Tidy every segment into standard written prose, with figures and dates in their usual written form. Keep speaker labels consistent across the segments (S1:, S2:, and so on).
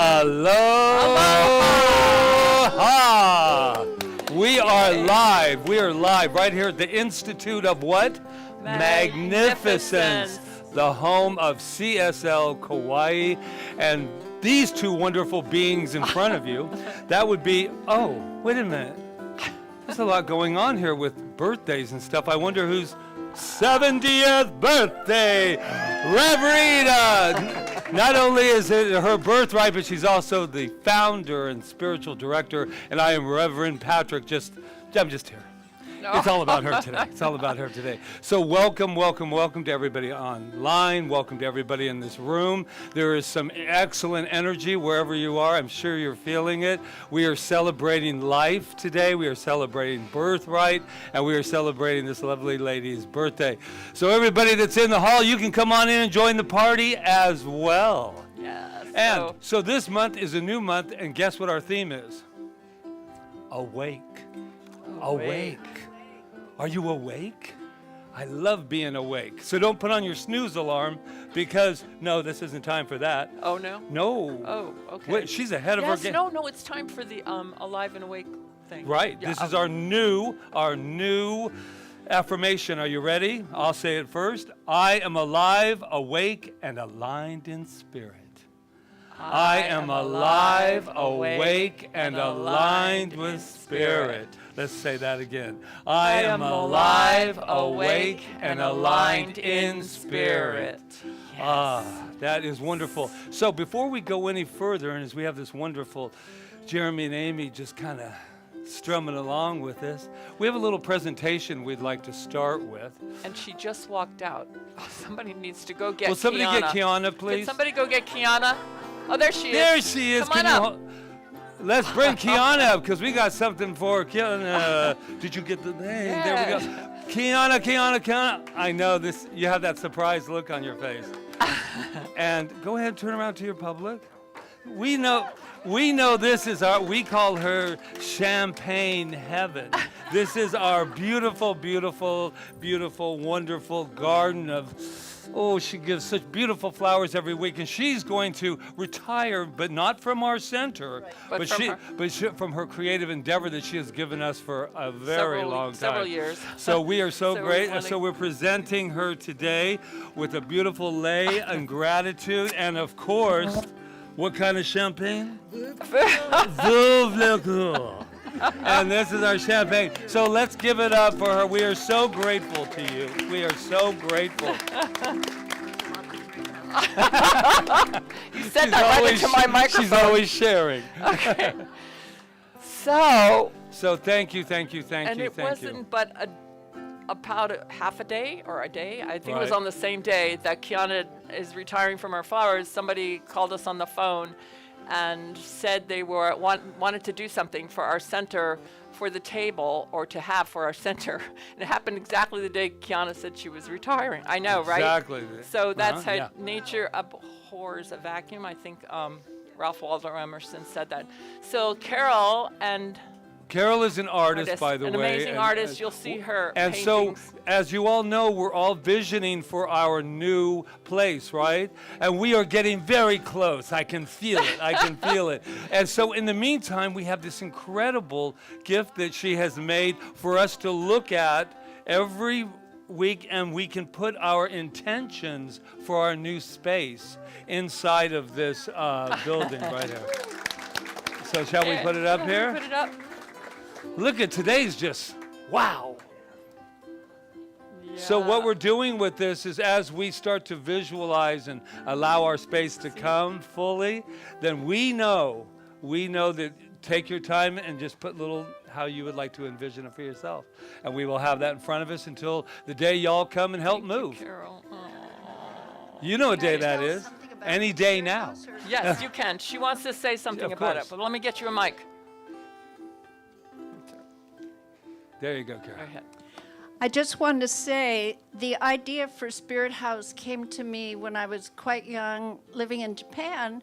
S1: Aloha! We are live. We are live right here at the Institute of what? Magnificence. The home of CSL Kauai. And these two wonderful beings in front of you, that would be, oh, wait a minute. There's a lot going on here with birthdays and stuff. I wonder whose 70th birthday, Rev Rita. Not only is it her birthright, but she's also the founder and spiritual director. And I am Reverend Patrick. I'm just here. No. It's all about her today. It's all about her today. So welcome to everybody online. Welcome to everybody in this room. There is some excellent energy wherever you are. I'm sure you're feeling it. We are celebrating life today. We are celebrating Birthright, and we are celebrating this lovely lady's birthday. So everybody that's in the hall, you can come on in and join the party as well.
S2: Yes.
S1: And so this month is a new month, and guess what our theme is? Awake. Awake. Are you awake? I love being awake. So don't put on your snooze alarm because, no, this isn't time for that.
S2: Oh, no?
S1: No.
S2: Oh, okay.
S1: Wait, she's ahead of her game.
S2: No, it's time for the Alive and Awake thing.
S1: Right. Yeah, this is our new affirmation. Are you ready? I'll say it first. I am alive, awake, and aligned in spirit. I am alive, awake, and aligned with spirit. Let's say that again. I am alive, awake, and aligned in spirit. Yes. Ah, that is wonderful. So before we go any further, and as we have this wonderful Jeremy and Amy just kind of strumming along with this, we have a little presentation we'd like to start with.
S2: And she just walked out. Oh, somebody needs to go get Kiana.
S1: Will somebody get Kiana, please?
S2: Can somebody go get Kiana? Oh, there she is.
S1: There she is.
S2: Come on up.
S1: Let's bring Kiana up because we got something for Kiana. Did you get the name?
S2: Yeah.
S1: There we go. Kiana. I know this. You have that surprised look on your face. And go ahead, turn around to your public. We know this is we call her Champagne Heaven. This is our beautiful, beautiful, beautiful, wonderful garden of. Oh, she gives such beautiful flowers every week, and she's going to retire, but not from our center, right. but from her creative endeavor that she has given us for a very long time.
S2: Several years.
S1: So we are so great. So we're presenting her today with a beautiful lei and gratitude, and of course, what kind of champagne? Veuve Clos. And this is our champagne. So let's give it up for her. We are so grateful to you. We are so grateful.
S2: You said that right into my microphone.
S1: She's always sharing.
S2: Okay. So
S1: Thank you.
S2: and it wasn't but about half a day or a day. I think it was
S1: Right.
S2: on the same day that Kiana is retiring from our flowers. Somebody called us on the phone and said they wanted to do something for our center, for the table, or to have for our center. And it happened exactly the day Kiana said she was retiring. I know, right?
S1: Exactly.
S2: So that's how
S1: Yeah.
S2: nature abhors a vacuum. I think Ralph Waldo Emerson said that. So Carol
S1: Carol is an artist, by the
S2: an
S1: way.
S2: amazing artist. You'll see her
S1: And
S2: paintings.
S1: so, as you all know, we're all visioning for our new place, right? And we are getting very close. I can feel it. I can feel it. And so, in the meantime, we have this incredible gift that she has made for us to look at every week, and we can put our intentions for our new space inside of this building right here. So, shall we put it up here?
S2: Put it up.
S1: Look at today's just, wow. So
S2: Yeah.
S1: what we're doing with this is, as we start to visualize and allow our space to come fully, then we know that take your time and just put little how you would like to envision it for yourself. And we will have that in front of us until the day y'all come and help
S2: Thank you,
S1: move.
S2: Carol. Aw.
S1: You know what day
S3: Can I
S1: that
S3: tell
S1: is.
S3: something about
S1: Any
S3: the
S1: day
S3: spirit
S1: now.
S3: house, or-
S2: Yes, you can. She wants to say something
S1: Of
S2: about it,
S1: course.
S2: but let me get you a mic.
S1: There you go, Carol.
S2: Go ahead.
S3: I just wanted to say the idea for Spirit House came to me when I was quite young, living in Japan.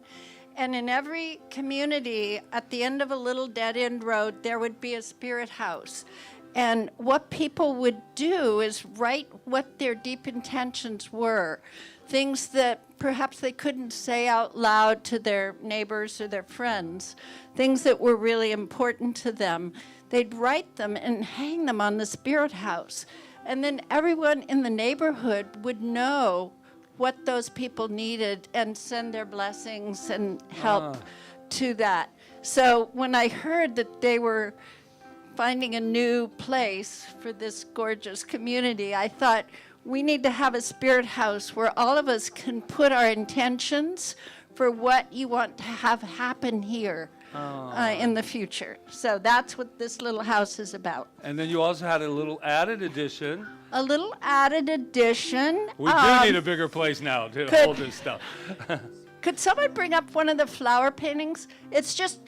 S3: And in every community, at the end of a little dead-end road, there would be a Spirit House. And what people would do is write what their deep intentions were, things that perhaps they couldn't say out loud to their neighbors or their friends, things that were really important to them. They'd write them and hang them on the Spirit House. And then everyone in the neighborhood would know what those people needed and send their blessings and help to that. So when I heard that they were finding a new place for this gorgeous community, I thought we need to have a Spirit House where all of us can put our intentions for what you want to have happen here in the future. So that's what this little house is about.
S1: And then you also had a little added addition.
S3: A little added addition.
S1: We do need a bigger place now to hold this stuff.
S3: Could someone bring up one of the flower paintings? It's just,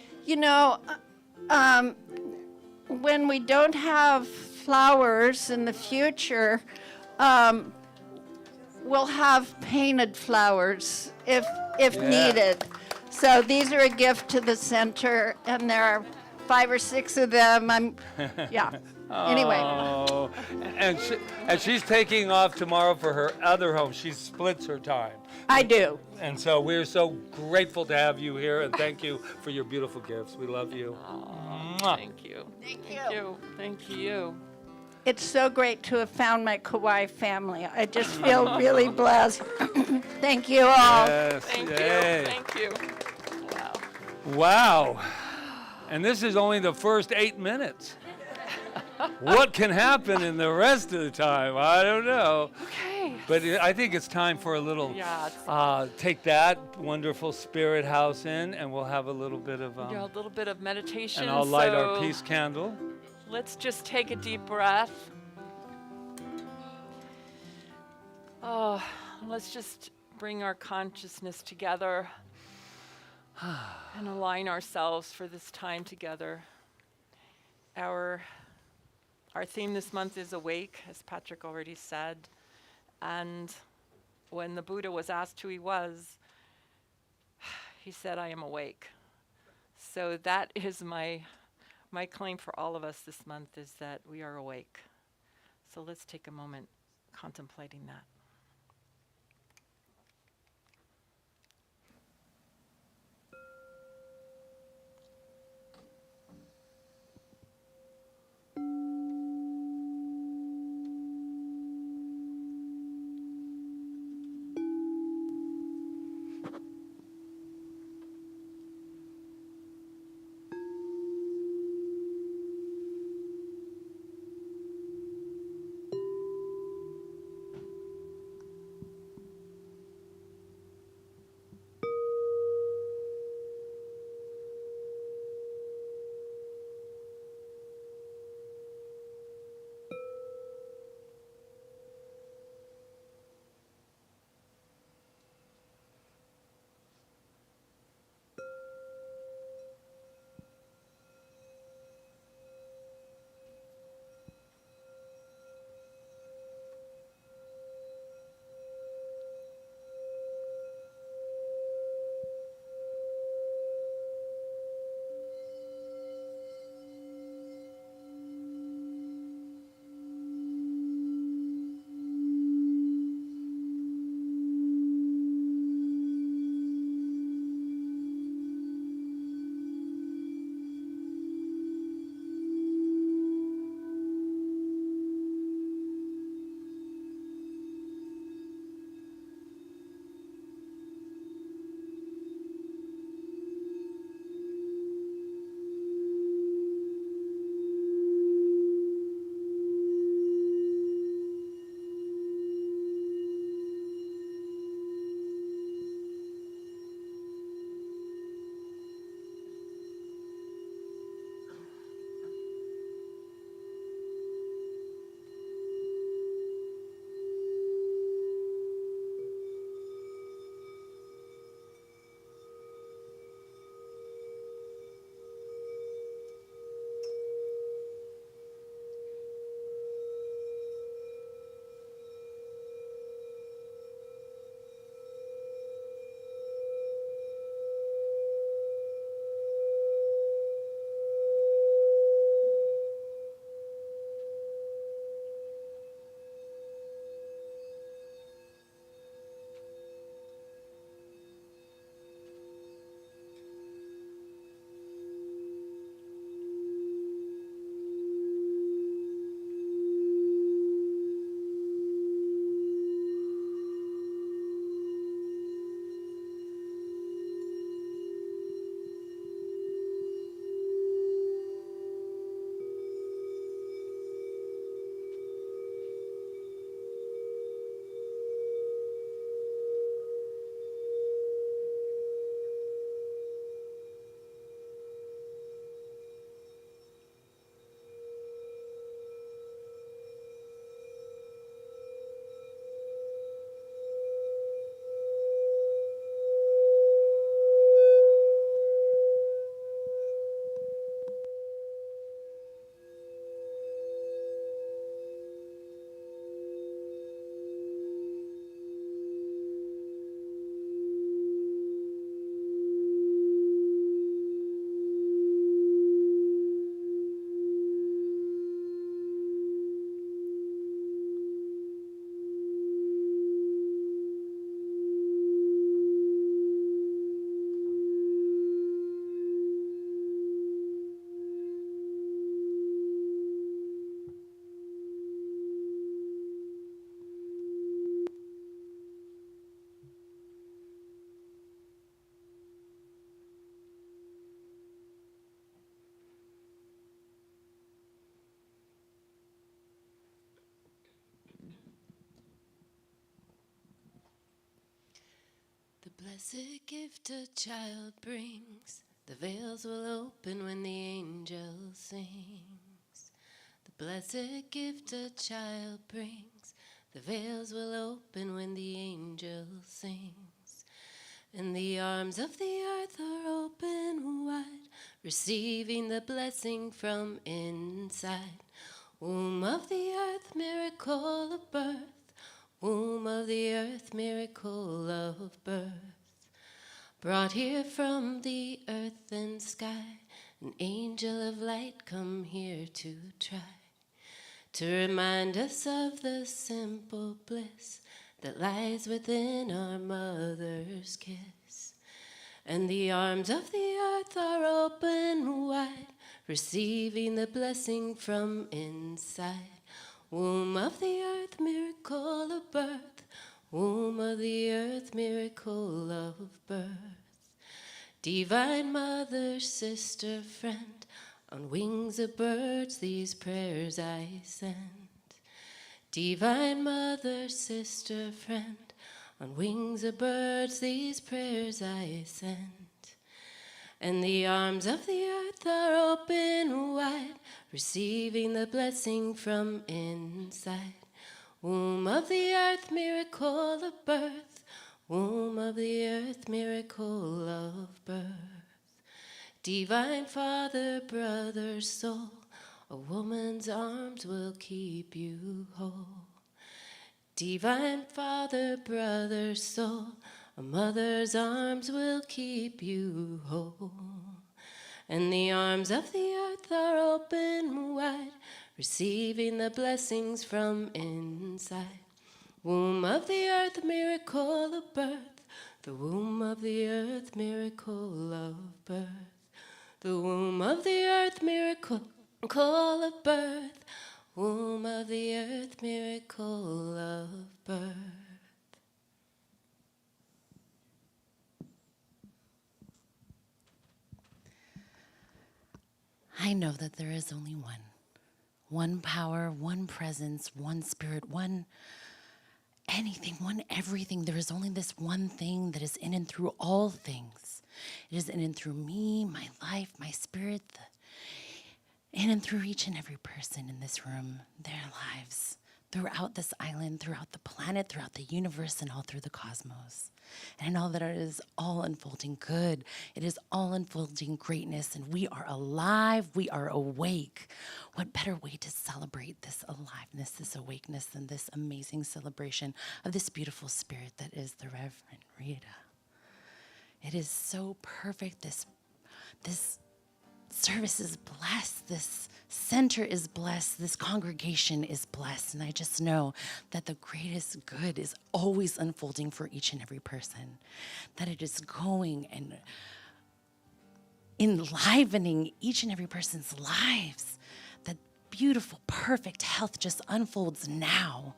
S3: when we don't have flowers in the future, we'll have painted flowers if needed. So these are a gift to the center, and there are 5 or 6 of them. Anyway.
S1: Oh, and she's taking off tomorrow for her other home. She splits her time.
S3: I do.
S1: And so we're so grateful to have you here, and thank you for your beautiful gifts. We love you. Mwah.
S2: Thank you. Thank you. Thank you.
S3: It's so great to have found my Kauai family. I just feel really blessed. Thank you all.
S1: Yes,
S2: Thank
S1: yay.
S2: you. Thank you. Wow.
S1: Wow. And this is only the first 8 minutes. What can happen in the rest of the time? I don't know.
S2: Okay.
S1: But I think it's time for a little,
S2: Yeah, it's-
S1: take that wonderful Spirit House in, and we'll have a little bit of,
S2: a little bit of meditation.
S1: and I'll light our
S2: so
S1: peace candle.
S2: Let's just take a deep breath. Oh, let's just bring our consciousness together and align ourselves for this time together. Our theme this month is awake, as Patrick already said. And when the Buddha was asked who he was, he said, "I am awake." So that is my claim for all of us this month, is that we are awake. So let's take a moment contemplating that.
S4: blessed gift a child brings, the veils will open when the angel sings. The blessed gift a child brings, the veils will open when the angel sings. And the arms of the earth are open wide, receiving the blessing from inside. Womb of the earth, miracle of birth. Womb of the earth, miracle of birth. Brought here from the earth and sky, an angel of light come here to try to remind us of the simple bliss that lies within our mother's kiss. And the arms of the earth are open wide, receiving the blessing from inside. Womb of the earth, miracle of birth. Womb of the earth, miracle of birth. Divine Mother, sister, friend, on wings of birds these prayers I send. Divine Mother, sister, friend, on wings of birds these prayers I send. And the arms of the earth are open wide, receiving the blessing from inside. Womb of the earth, miracle of birth. Womb of the earth, miracle of birth. Divine Father, brother, soul, a woman's arms will keep you whole. Divine Father, brother, soul, a mother's arms will keep you whole. And the arms of the earth are open wide, receiving the blessings from inside. Womb of the earth, miracle of birth. The womb of the earth, miracle of birth. The womb of the earth, miracle of birth. Womb of the earth, miracle of birth.
S5: I know that there is only one power, one presence, one spirit, one anything, one everything. There is only this one thing that is in and through all things. It is in and through me, my life, my spirit, in and through each and every person in this room, their lives, throughout this island, throughout the planet, throughout the universe, and all through the cosmos. And I know that it is all unfolding good. It is all unfolding greatness, and we are alive, we are awake. What better way to celebrate this aliveness, this awakeness, than this amazing celebration of this beautiful spirit that is the Reverend Rita. It is so perfect. This service is blessed. This center is blessed. This congregation is blessed. And I just know that the greatest good is always unfolding for each and every person. That it is going and enlivening each and every person's lives. That beautiful, perfect health just unfolds now.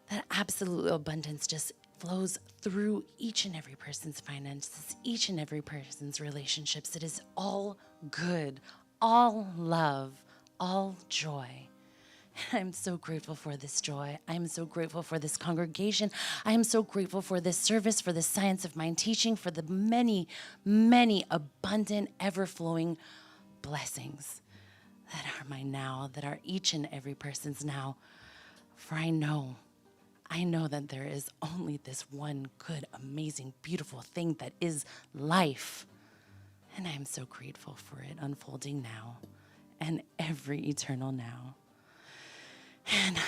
S5: That absolute abundance just flows through each and every person's finances, each and every person's relationships. It is all good, all love, all joy. And I'm so grateful for this joy. I'm so grateful for this congregation. I am so grateful for this service, for the science of mind teaching, for the many, many abundant, ever-flowing blessings that are my now, that are each and every person's now. For I know that there is only this one good, amazing, beautiful thing that is life. And I am so grateful for it unfolding now and every eternal now. And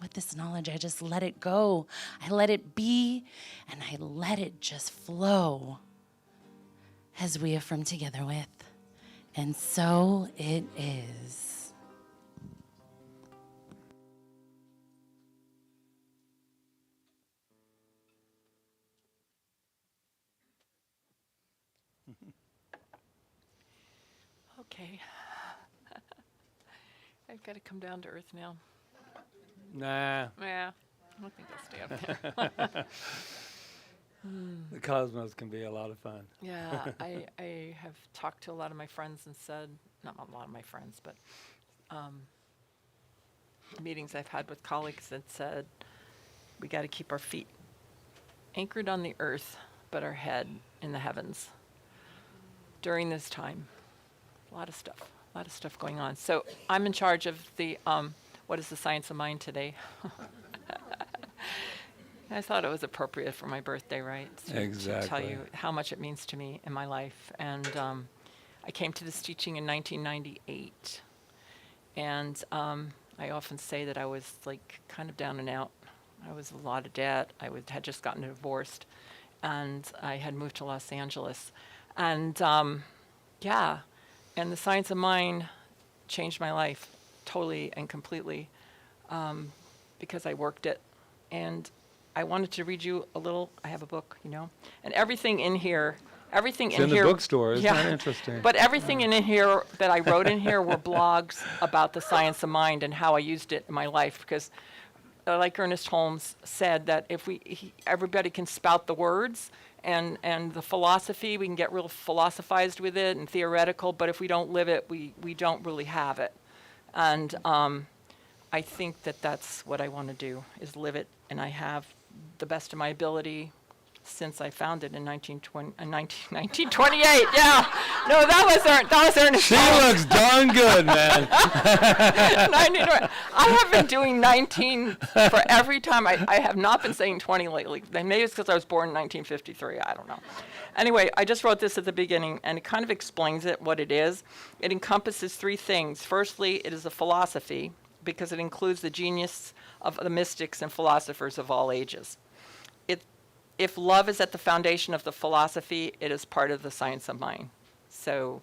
S5: with this knowledge, I just let it go. I let it be, and I let it just flow as we affirm together with, and so it is.
S2: Okay. I've got to come down to earth now.
S1: Nah,
S2: Yeah, I don't think I'll stay up there.
S1: the cosmos can be a lot of fun.
S2: Yeah, I have talked to a lot of my friends and said, not a lot of my friends, but meetings I've had with colleagues that said, we got to keep our feet anchored on the earth, at our head in the heavens during this time. A lot of stuff going on. So I'm in charge of the, what is the science of mind today? I thought it was appropriate for my birthday, right? To tell you how much it means to me in my life. And I came to this teaching in 1998. And I often say that I was like kind of down and out. I was a lot of debt. Had just gotten divorced. And I had moved to Los Angeles. And yeah, and the science of mind changed my life totally and completely because I worked it. And I wanted to read you a little. I have a book, you know, and everything in here. Everything
S1: It's
S2: in
S1: in
S2: here.
S1: the bookstore. Isn't that interesting?
S2: But everything in here that I wrote in here were blogs about the science of mind and how I used it in my life. Because, like Ernest Holmes said, that if everybody can spout the words and the philosophy, we can get real philosophized with it and theoretical. But if we don't live it, we don't really have it. And I think that that's what I want to do, is live it. And I have the best of my ability since I found it in 1928. Yeah. No, that was Ernest.
S1: She looks darn good, man.
S2: I have been doing 19 for every time. I have not been saying 20 lately. Maybe it's because I was born in 1953. I don't know. Anyway, I just wrote this at the beginning, and it kind of explains it, what it is. It encompasses three things. Firstly, it is a philosophy, because it includes the genius of the mystics and philosophers of all ages. If love is at the foundation of the philosophy, it is part of the science of mind. So,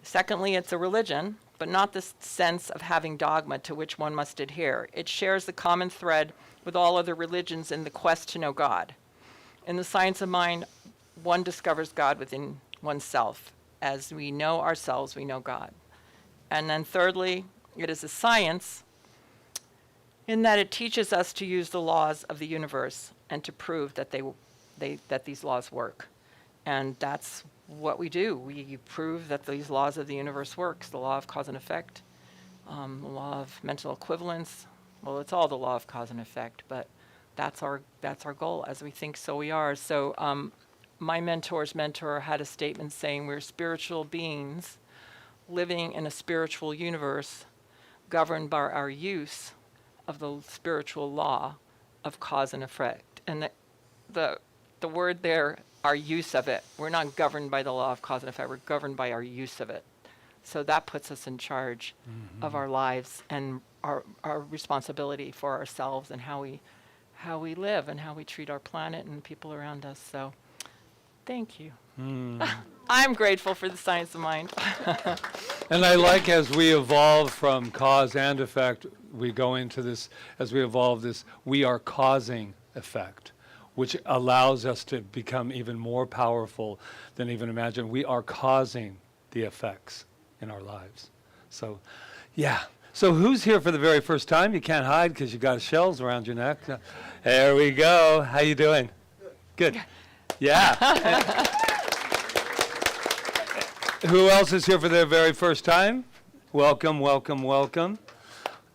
S2: secondly, it's a religion, but not the sense of having dogma to which one must adhere. It shares the common thread with all other religions in the quest to know God. In the science of mind, one discovers God within oneself. As we know ourselves, we know God. And then thirdly, it is a science in that it teaches us to use the laws of the universe and to prove that that these laws work. And that's what we do. We prove that these laws of the universe works. The law of cause and effect, the law of mental equivalence. Well, it's all the law of cause and effect, but that's our goal. As we think, so we are. So my mentor's mentor had a statement saying we're spiritual beings living in a spiritual universe governed by our use of the spiritual law of cause and effect. And the word there, our use of it, we're not governed by the law of cause and effect, we're governed by our use of it. So that puts us in charge of our lives and our responsibility for ourselves and how we live and how we treat our planet and people around us. So thank you. I'm grateful for the science of mind.
S1: And I like, as we evolve from cause and effect, we go into this, as we evolve this, we are causing effect, which allows us to become even more powerful than even imagined. We are causing the effects in our lives. So, yeah. So who's here for the very first time? You can't hide because you got shells around your neck. There we go. How you doing? Good. Yeah. Who else is here for their very first time? Welcome, welcome, welcome.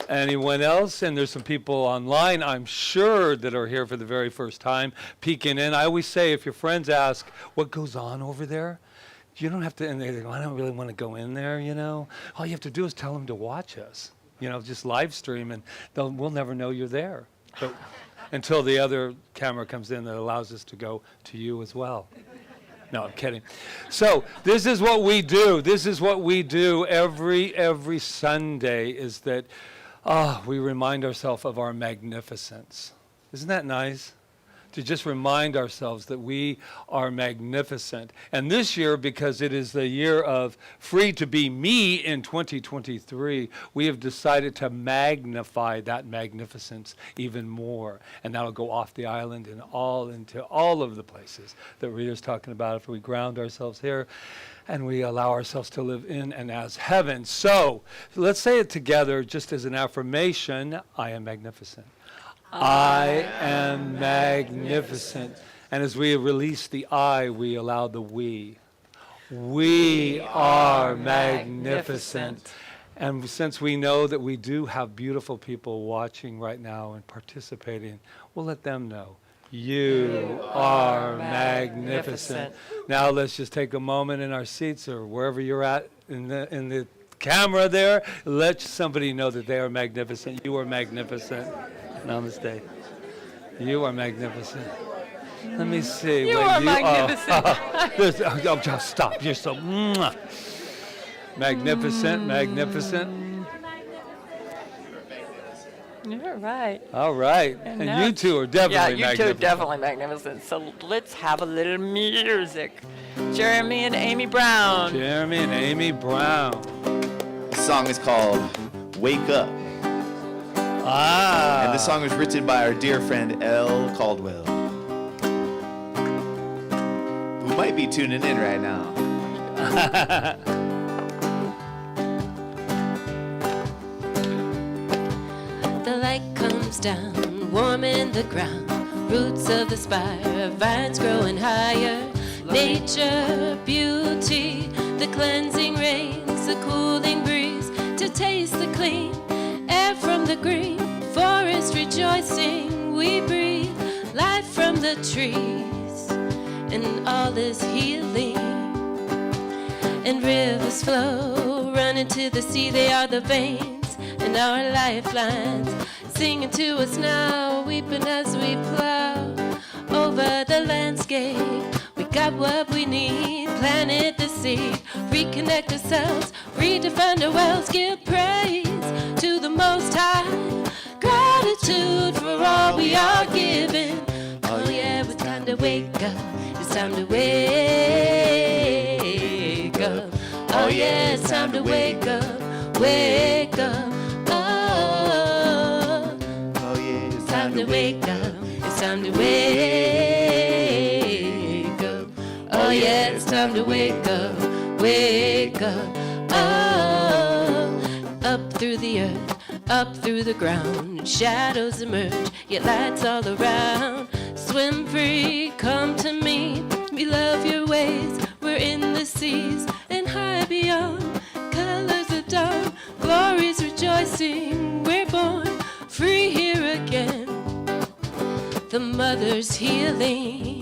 S1: Anyone else? And there's some people online, I'm sure, that are here for the very first time, peeking in. I always say, if your friends ask, what goes on over there? You don't have to, and they go, I don't really want to go in there, you know. All you have to do is tell them to watch us, you know, just live stream, and we'll never know you're there. But until the other camera comes in that allows us to go to you as well. No, I'm kidding. So this is what we do. This is what we do every Sunday, is that we remind ourselves of our magnificence. Isn't that nice? To just remind ourselves that we are magnificent. And this year, because it is the year of Free to Be Me in 2023, we have decided to magnify that magnificence even more. And that'll go off the island and into all of the places that Rita's talking about if we ground ourselves here and we allow ourselves to live in and as heaven. So let's say it together just as an affirmation. I am magnificent. I am magnificent. And as we release the I, we allow the we. We are magnificent. And since we know that we do have beautiful people watching right now and participating, we'll let them know You are magnificent. Now let's just take a moment in our seats or wherever you're at in the camera there. Let somebody know that they are magnificent. You are magnificent. Namaste. You are magnificent. Let me see.
S2: You are magnificent.
S1: Just stop. You're so magnificent, magnificent.
S2: You're right.
S1: All right. And
S2: now
S1: you two are definitely
S2: Yeah, you two are
S1: magnificent.
S2: definitely magnificent. So let's have a little music. Jeremy and Amy Brown.
S1: Jeremy and Amy Brown.
S6: This song is called Wake Up.
S1: Ah.
S6: And this song was written by our dear friend L. Caldwell, who might be tuning in right now.
S4: The light comes down, warm in the ground. Roots of the spire, vines growing higher. Nature, beauty, the cleansing rains, the cooling breeze to taste the clean air from the green forest rejoicing. We breathe life from the trees, and all is healing. And rivers flow, run into the sea, they are the veins and our lifelines, singing to us now, weeping as we plow over the landscape. We got what we need, planted the seed, reconnect ourselves, redefine our wells, give praise to the Most High, gratitude for all we are given. Oh yeah, it's time to wake up, it's time to wake up. Oh yeah, it's time to wake up, wake up.
S6: Oh yeah, it's
S4: Time to wake up, it's time to wake up. Oh yeah, it's time to wake up, wake up. Oh, up through the earth, up through the ground. Shadows emerge, yet lights all around. Swim free, come to me. We love your ways, we're in the seas and high beyond. Colors of dawn, glories rejoicing. We're born free here again. The mother's healing,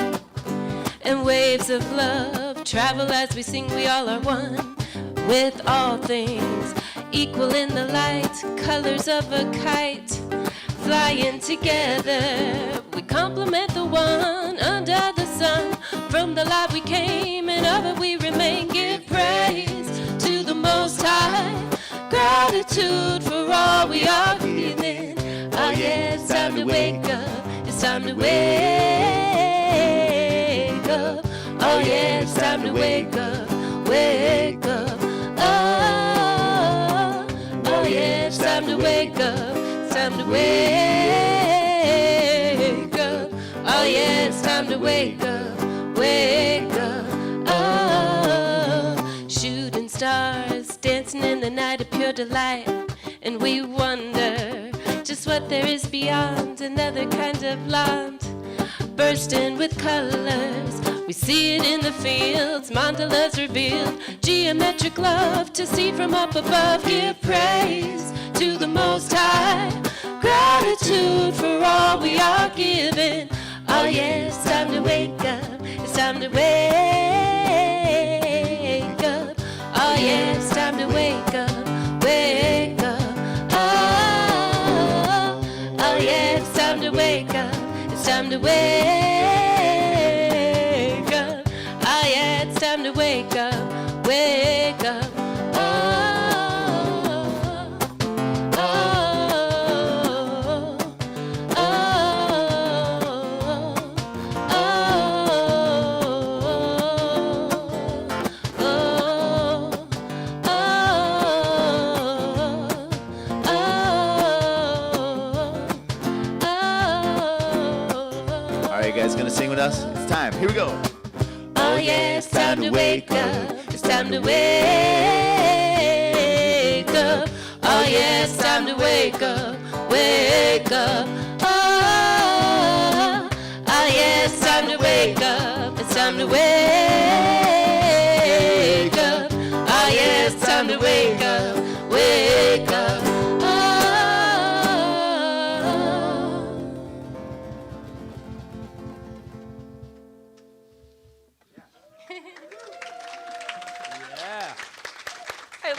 S4: and waves of love travel as we sing. We all are one with all things, equal in the light, colors of a kite, flying together. We complement the one under the sun. From the light we came, and of it we remain. Give praise to the Most High, gratitude for all we are feeling. Oh yeah, it's time to wake up, it's time to wake up. Oh yeah, it's time to wake up, wake up. Oh, oh yeah, it's time to wake up, it's time to wake up. Oh yeah, it's time to wake up, wake up. Oh, shooting stars, dancing in the night of pure delight, and we wonder just what there is beyond another kind of land, bursting with colors. We see it in the fields, mandalas revealed, geometric love to see from up above. Give praise to the Most High, gratitude for all we are given. Oh yeah, it's time to wake up, it's time to wake up. Oh yeah, it's time to wake up, wake up. Oh yeah, it's time to wake up, it's time to wake up. Oh yeah, it's time to wake up, wake up. Oh, oh, oh,
S6: All right, you guys gonna sing with us? It's time. Here we go.
S4: oh yeah, it's time to wake up, it's time to wake up. Oh yeah, it's time to wake up, wake up. Oh, oh yeah, it's time to wake up, it's time to wake up. Oh yeah, it's time to wake up, wake up. Oh,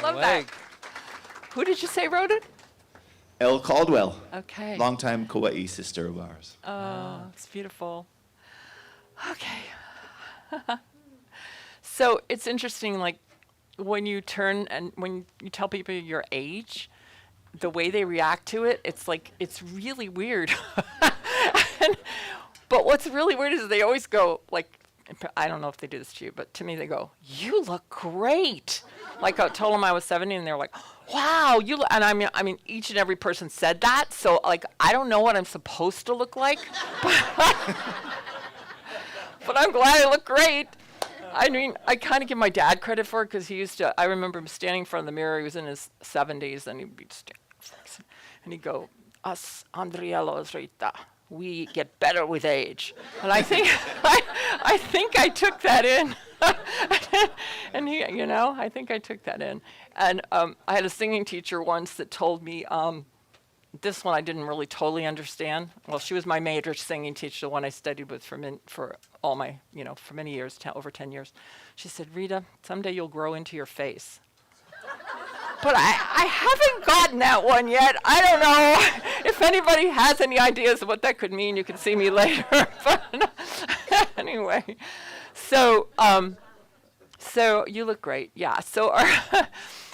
S2: love that.
S1: Awake.
S2: Who did you say wrote it?
S6: Elle Caldwell,
S2: Okay.
S6: longtime Kauai sister of ours.
S2: Oh, it's beautiful. Okay. So it's interesting, like, when you turn and when you tell people your age, the way they react to it, it's like, it's really weird. But what's really weird is they always go, like, I don't know if they do this to you, but to me they go, "You look great." Like I told them I was 70 and they're like, "Wow, you look," and I mean each and every person said that. So like, I don't know what I'm supposed to look like. But I'm glad I look great. I mean, I kind of give my dad credit for it because he used to, I remember him standing in front of the mirror. He was in his 70s and he'd be standing and he'd go, "Us Andriello's Rita, we get better with age." And I think, I think I took that in. And he, you know, I think I took that in. And I had a singing teacher once that told me, this one I didn't really totally understand. Well, she was my major singing teacher, the one I studied with for all my, you know, for many years, over 10 years. She said, "Rita, someday you'll grow into your face." But I haven't gotten that one yet. I don't know if anybody has any ideas of what that could mean. You can see me later. But anyway, so you look great. Yeah. So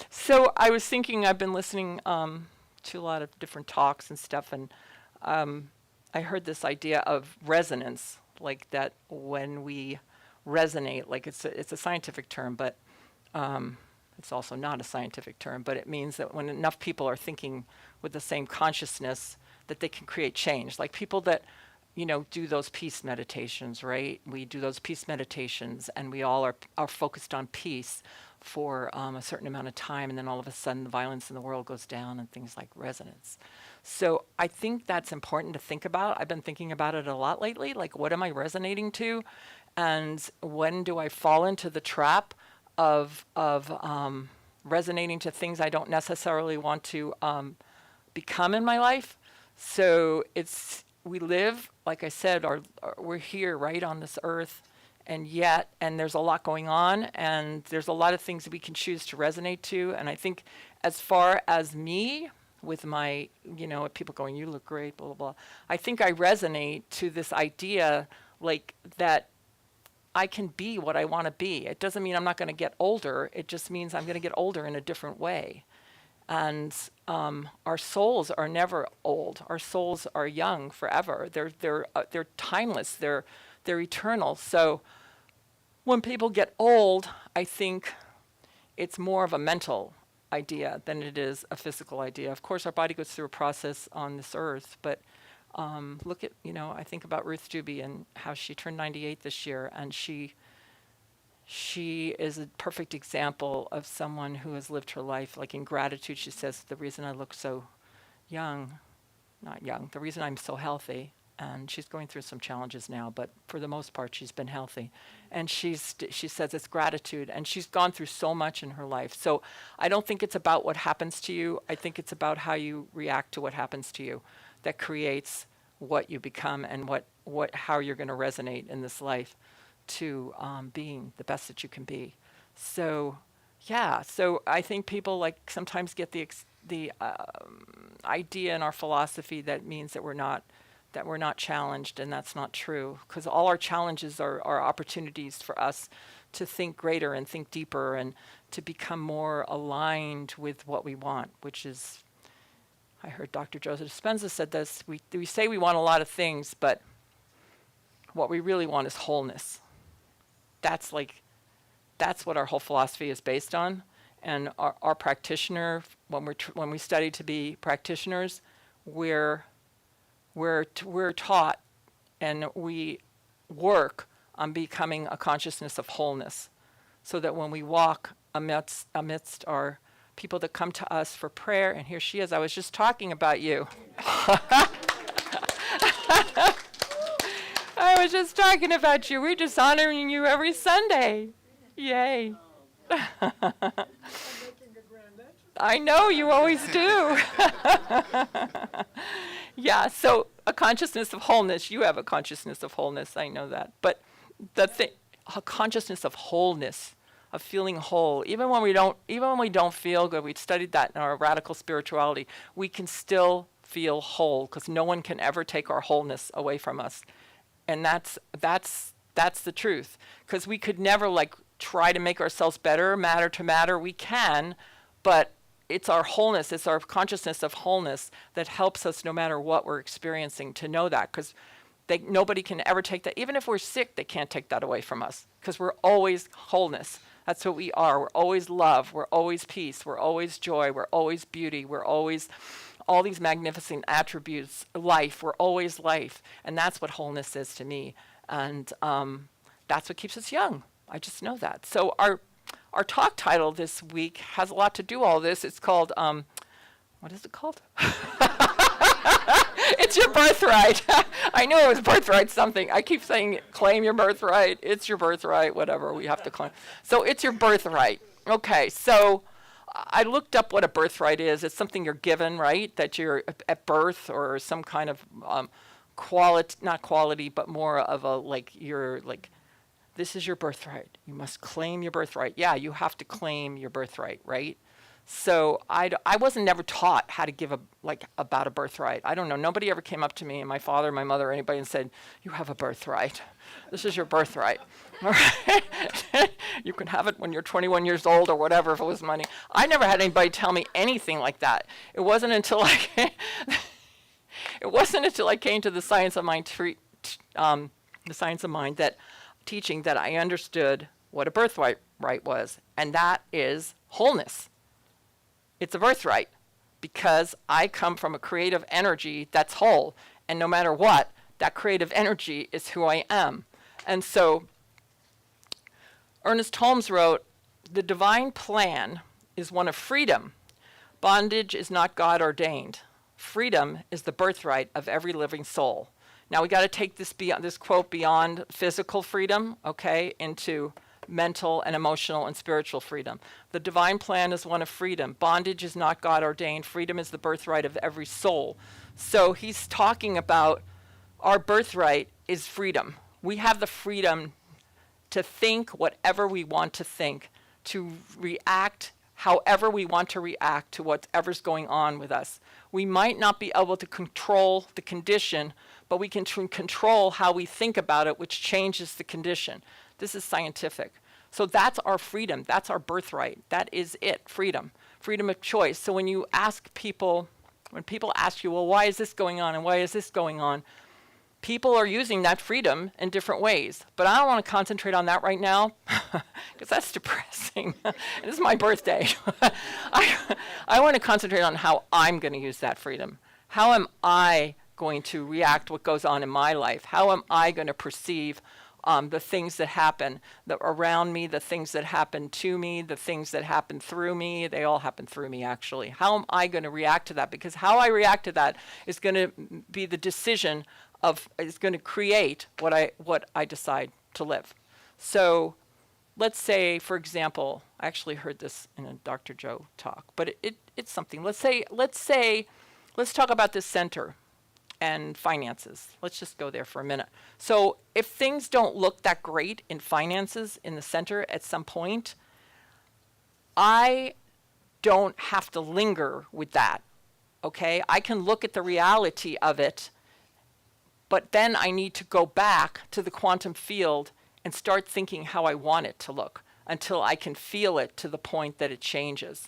S2: so I was thinking, I've been listening to a lot of different talks and stuff, and I heard this idea of resonance, like that when we resonate, like it's a scientific term, but it's also not a scientific term, but it means that when enough people are thinking with the same consciousness, that they can create change. Like people that, you know, do those peace meditations, right? We do those peace meditations, and we all are focused on peace for a certain amount of time, and then all of a sudden the violence in the world goes down and things like resonance. So I think that's important to think about. I've been thinking about it a lot lately, like what am I resonating to, and when do I fall into the trap of resonating to things I don't necessarily want to become in my life. So we live, like I said, we're here right on this earth, and there's a lot going on, and there's a lot of things that we can choose to resonate to. And I think as far as me, with my, you know, people going, "You look great," blah, blah, blah. I think I resonate to this idea, like, that I can be what I want to be. It doesn't mean I'm not going to get older. It just means I'm going to get older in a different way. And our souls are never old. Our souls are young forever. They're timeless. They're eternal. So when people get old, I think it's more of a mental idea than it is a physical idea. Of course, our body goes through a process on this earth, but look at, you know, I think about Ruth Doobie and how she turned 98 this year, and she is a perfect example of someone who has lived her life, like in gratitude. She says, "The reason I look so young, not young, the reason I'm so healthy," and she's going through some challenges now, but for the most part, she's been healthy. And she says it's gratitude, and she's gone through so much in her life. So I don't think it's about what happens to you. I think it's about how you react to what happens to you that creates what you become and how you're going to resonate in this life to being the best that you can be. So, yeah. So I think people like sometimes get the idea in our philosophy that means that we're not challenged, and that's not true. Because all our challenges are opportunities for us to think greater and think deeper and to become more aligned with what we want, which is, I heard Dr. Joseph Dispenza said this, we say we want a lot of things, but what we really want is wholeness. That's what our whole philosophy is based on. And our practitioner, when we study to be practitioners, we're taught and we work on becoming a consciousness of wholeness, so that when we walk amidst our people that come to us for prayer, and here she is, I was just talking about you. I was just talking about you. We're just honoring you every Sunday. Yay. I know, you always do. Yeah, so a consciousness of wholeness. You have a consciousness of wholeness, I know that. But a consciousness of wholeness, of feeling whole. Even when we don't feel good, we studied that in our radical spirituality, we can still feel whole because no one can ever take our wholeness away from us. And that's the truth. Because we could never like try to make ourselves better, matter to matter. We can, but it's our wholeness, it's our consciousness of wholeness that helps us no matter what we're experiencing to know that. Because nobody can ever take that. Even if we're sick, they can't take that away from us. Because we're always wholeness. That's what we are. We're always love. We're always peace. We're always joy. We're always beauty. We're always all these magnificent attributes. Life. We're always life. And that's what wholeness is to me. And that's what keeps us young. I just know that. So our talk title this week has a lot to do with all this. It's called, what is it called? It's your birthright. I knew it was birthright something. I keep saying claim your birthright. It's your birthright, whatever we have to claim. So it's your birthright. Okay, so I looked up what a birthright is. It's something you're given, right? That you're at birth or some kind of quality, not quality, but more of a this is your birthright. You must claim your birthright. Yeah, you have to claim your birthright, right? So I wasn't never taught how to give about a birthright. I don't know. Nobody ever came up to me, and my father, my mother, or anybody, and said, "You have a birthright. This is your birthright. All right? You can have it when you're 21 years old or whatever if it was money." I never had anybody tell me anything like that. It wasn't until I came to the Science of Mind that teaching that I understood what a birthright was, and that is wholeness. It's a birthright because I come from a creative energy that's whole, and no matter what, that creative energy is who I am. And so Ernest Holmes wrote, "The divine plan is one of freedom. Bondage is not God ordained. Freedom is the birthright of every living soul." Now we got to take this quote beyond physical freedom, okay, into mental and emotional and spiritual freedom. The divine plan is one of freedom. Bondage is not God ordained. Freedom is the birthright of every soul. So he's talking about our birthright is freedom. We have the freedom to think whatever we want to think, to react however we want to react to whatever's going on with us. We might not be able to control the condition, but we can control how we think about it, which changes the condition. This is scientific. So that's our freedom. That's our birthright. That is it, freedom. Freedom of choice. So when people ask you, well, why is this going on and why is this going on? People are using that freedom in different ways. But I don't want to concentrate on that right now because that's depressing. It is my birthday. I want to concentrate on how I'm going to use that freedom. How am I going to react what goes on in my life? How am I going to perceive the things that happen around me, the things that happen to me, the things that happen through me? They all happen through me, actually. How am I going to react to that? Because how I react to that is going to be the decision is going to create what I decide to live. So let's say, for example, I actually heard this in a Dr. Joe talk, but it's something. Let's talk about this center and finances. Let's just go there for a minute. So if things don't look that great in finances in the center at some point, I don't have to linger with that, okay? I can look at the reality of it, but then I need to go back to the quantum field and start thinking how I want it to look until I can feel it to the point that it changes,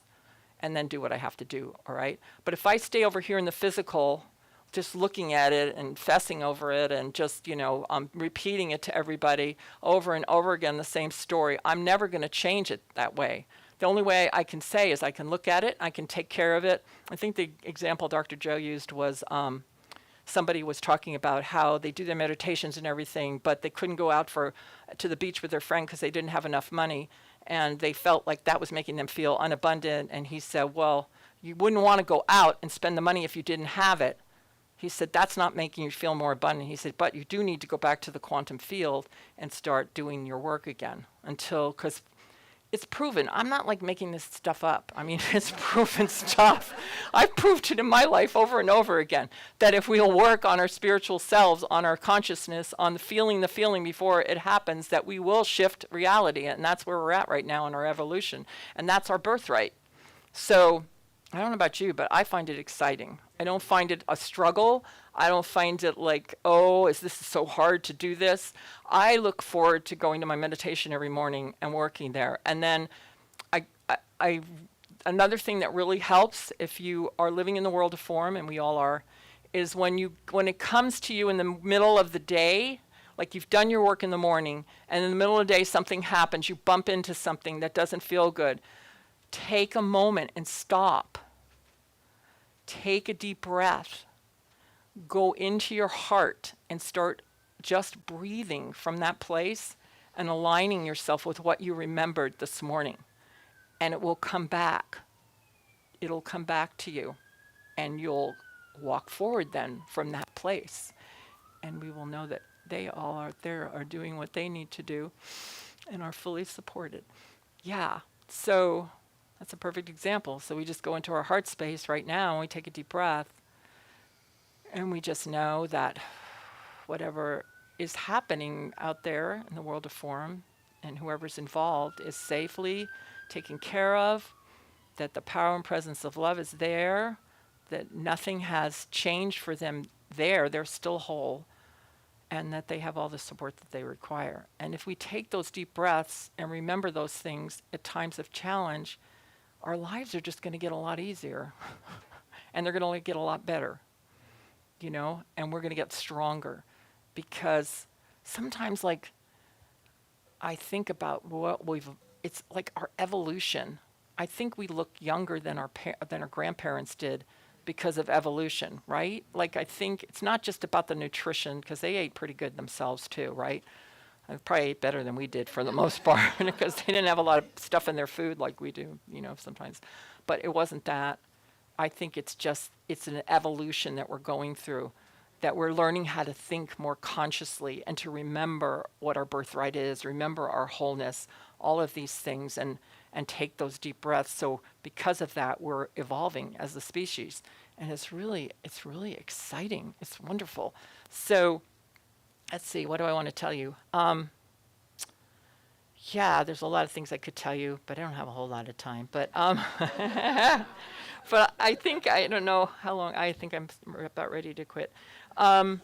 S2: and then do what I have to do, all right? But if I stay over here in the physical, just looking at it and fussing over it and just, repeating it to everybody over and over again, the same story, I'm never going to change it that way. The only way I can say is I can look at it, I can take care of it. I think the example Dr. Joe used was somebody was talking about how they do their meditations and everything, but they couldn't go out to the beach with their friend because they didn't have enough money, and they felt like that was making them feel unabundant. And he said, well, you wouldn't want to go out and spend the money if you didn't have it. He said, that's not making you feel more abundant. He said, but you do need to go back to the quantum field and start doing your work again because it's proven. I'm not like making this stuff up. I mean, it's proven stuff. I've proved it in my life over and over again that if we'll work on our spiritual selves, on our consciousness, on the feeling before it happens, that we will shift reality. And that's where we're at right now in our evolution. And that's our birthright. So I don't know about you, but I find it exciting. I don't find it a struggle. I don't find it like, oh, is this so hard to do this? I look forward to going to my meditation every morning and working there. And then another thing that really helps if you are living in the world of form, and we all are, is when it comes to you in the middle of the day, like you've done your work in the morning, and in the middle of the day something happens, you bump into something that doesn't feel good, take a moment and stop. Take a deep breath. Go into your heart and start just breathing from that place and aligning yourself with what you remembered this morning. And it will come back. It'll come back to you. And you'll walk forward then from that place. And we will know that they all out there are doing what they need to do and are fully supported. Yeah, so that's a perfect example. So we just go into our heart space right now and we take a deep breath. And we just know that whatever is happening out there in the world of form and whoever's involved is safely taken care of, that the power and presence of love is there, that nothing has changed for them there, they're still whole, and that they have all the support that they require. And if we take those deep breaths and remember those things at times of challenge, our lives are just going to get a lot easier and they're going to get a lot better. You know, and we're going to get stronger, because sometimes, like, I think about it's like our evolution. I think we look younger than our grandparents did because of evolution, right? Like, I think it's not just about the nutrition, because they ate pretty good themselves too, right? They probably ate better than we did for the most part, because they didn't have a lot of stuff in their food like we do, you know, sometimes. But it wasn't that. I think it's an evolution that we're going through, that we're learning how to think more consciously and to remember what our birthright is, remember our wholeness, all of these things, and take those deep breaths. So because of that, we're evolving as a species. And it's really exciting. It's wonderful. So let's see, what do I want to tell you? Yeah, there's a lot of things I could tell you, but I don't have a whole lot of time. But but I think, I don't know how long, I think I'm about ready to quit. I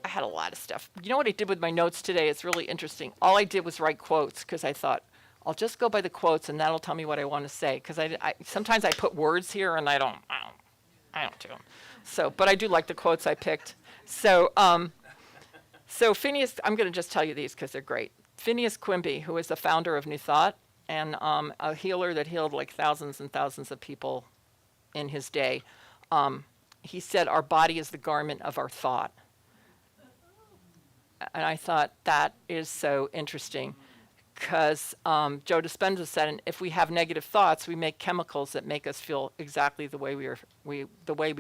S2: had a lot of stuff. You know what I did with my notes today? It's really interesting. All I did was write quotes, because I thought, I'll just go by the quotes and that'll tell me what I want to say. Because I sometimes I put words here and I don't do them. So, but I do like the quotes I picked. So, so Phineas, I'm going to just tell you these because they're great. Phineas Quimby, who is the founder of New Thought and a healer that healed like thousands and thousands of people in his day, he said, our body is the garment of our thought. And I thought that is so interesting, because Joe Dispenza said, if we have negative thoughts, we make chemicals that make us feel exactly the way we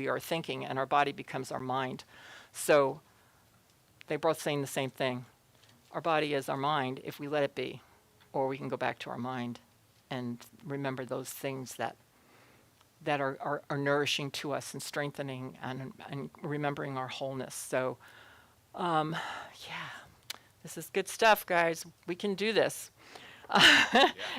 S2: are thinking, and our body becomes our mind. So they're both saying the same thing. Our body is our mind if we let it be, or we can go back to our mind and remember those things that are nourishing to us and strengthening and remembering our wholeness. So, yeah, this is good stuff, guys. We can do this.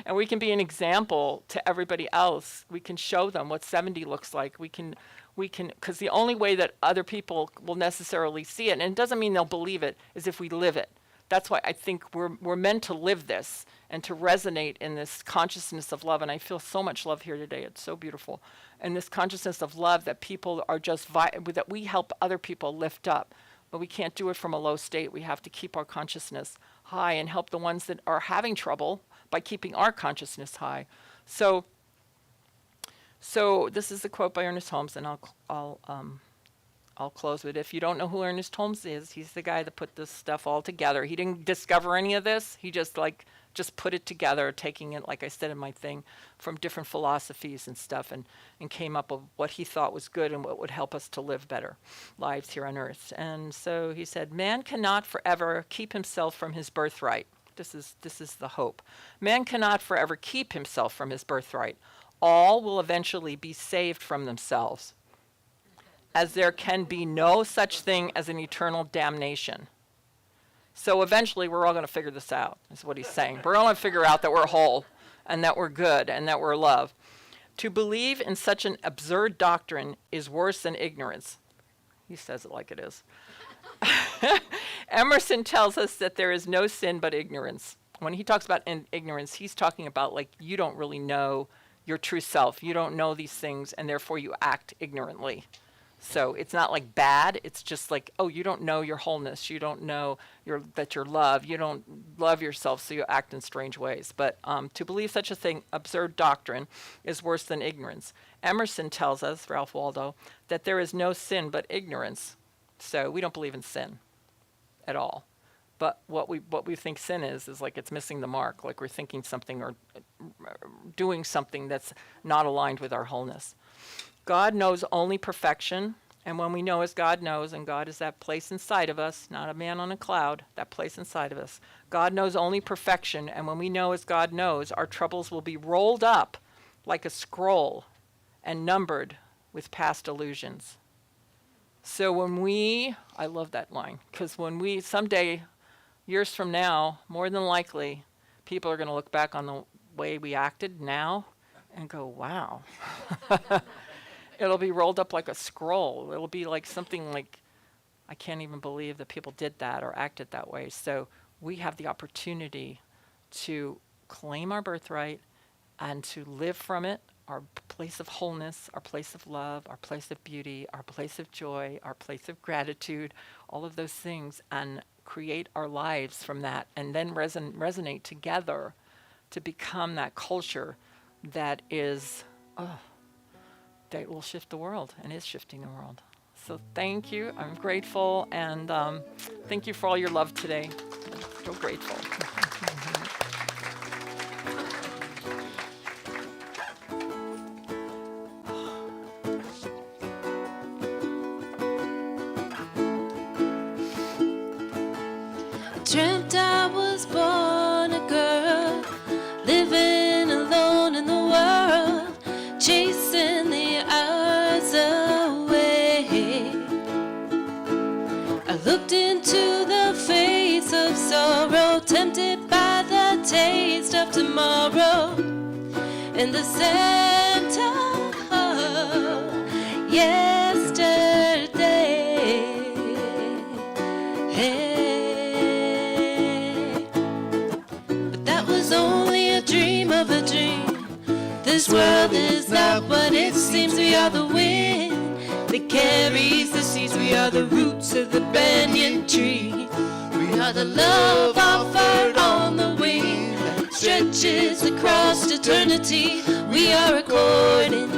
S2: And we can be an example to everybody else. We can show them what 70 looks like. We can, because the only way that other people will necessarily see it, and it doesn't mean they'll believe it, is if we live it. That's why I think we're meant to live this and to resonate in this consciousness of love. And I feel so much love here today. It's so beautiful. And this consciousness of love that people are just, that we help other people lift up. But we can't do it from a low state. We have to keep our consciousness high and help the ones that are having trouble by keeping our consciousness high. So this is a quote by Ernest Holmes, and I'll close with it. If you don't know who Ernest Holmes is, he's the guy that put this stuff all together. He didn't discover any of this. He just put it together, taking it, like I said in my thing, from different philosophies and stuff, and came up with what he thought was good and what would help us to live better lives here on earth. And so he said, man cannot forever keep himself from his birthright. This is the hope. Man cannot forever keep himself from his birthright. All will eventually be saved from themselves, as there can be no such thing as an eternal damnation. So eventually we're all going to figure this out, is what he's saying. We're all going to figure out that we're whole and that we're good and that we're love. To believe in such an absurd doctrine is worse than ignorance. He says it like it is. Emerson tells us that there is no sin but ignorance. When he talks about ignorance, he's talking about like you don't really know your true self. You don't know these things, and therefore you act ignorantly. So it's not like bad. It's just like, oh, you don't know your wholeness. You don't know that you're loved. You don't love yourself, so you act in strange ways. But to believe such a thing, absurd doctrine, is worse than ignorance. Emerson tells us, Ralph Waldo, that there is no sin but ignorance. So we don't believe in sin at all. But what we think sin is like it's missing the mark, like we're thinking something or doing something that's not aligned with our wholeness. God knows only perfection, and when we know as God knows, and God is that place inside of us, not a man on a cloud, that place inside of us. God knows only perfection, and when we know as God knows, our troubles will be rolled up like a scroll and numbered with past illusions. So I love that line, because when we, someday, years from now, more than likely, people are going to look back on the way we acted now and go, wow. It'll be rolled up like a scroll. It'll be like something like, I can't even believe that people did that or acted that way. So we have the opportunity to claim our birthright and to live from it, our place of wholeness, our place of love, our place of beauty, our place of joy, our place of gratitude, all of those things, and create our lives from that, and then resonate together to become that culture that is, that will shift the world and is shifting the world. So thank you. I'm grateful, and thank you for all your love today. I'm so grateful.
S4: Dreamt I was born a girl, living alone in the world, chasing the hours away. I looked into the face of sorrow, tempted by the taste of tomorrow, in the center of yesterday. Only a dream of a dream. This world is not what it seems. We are the wind that carries the seeds. We are the roots of the banyan tree. We are the love offered on the wing that stretches across eternity. We are recording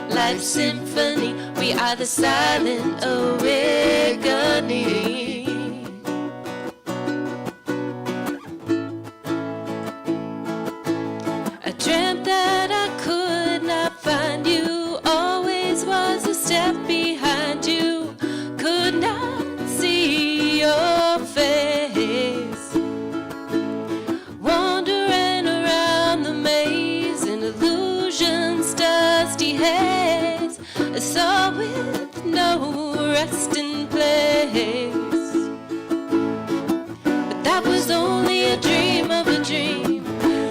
S4: life's symphony. We are the silent awakening. Dreamt that I could not find you, always was a step behind you, could not see your face, wandering around the maze in illusion's dusty haze, a soul with no resting place. But that was only a dream of a dream.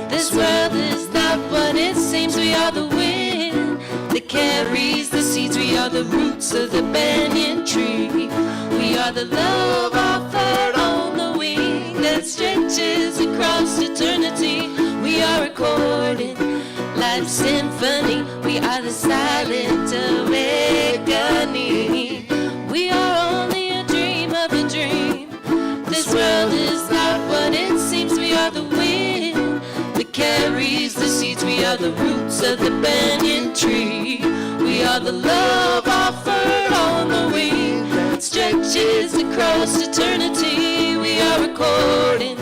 S4: This world is not what it seems. We are the wind that carries the seeds. We are the roots of the banyan tree. We are the love offered on the wing that stretches across eternity. We are recording life's symphony. We are the silent awakening. We are only a dream of a dream. This world is not what it seems. We are the wind that carries the seeds. We are the roots of the banyan tree. We are the love offered on the wing that stretches across eternity. We are recording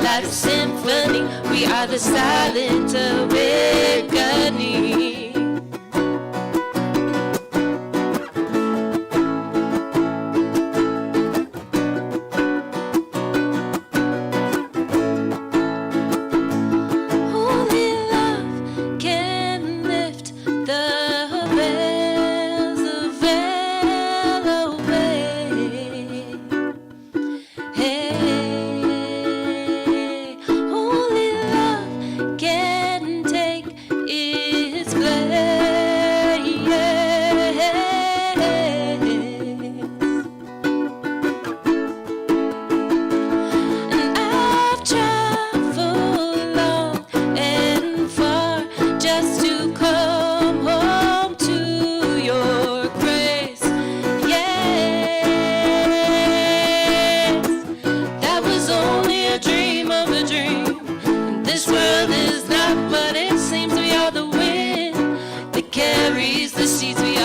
S4: life's symphony. We are the silent awakening.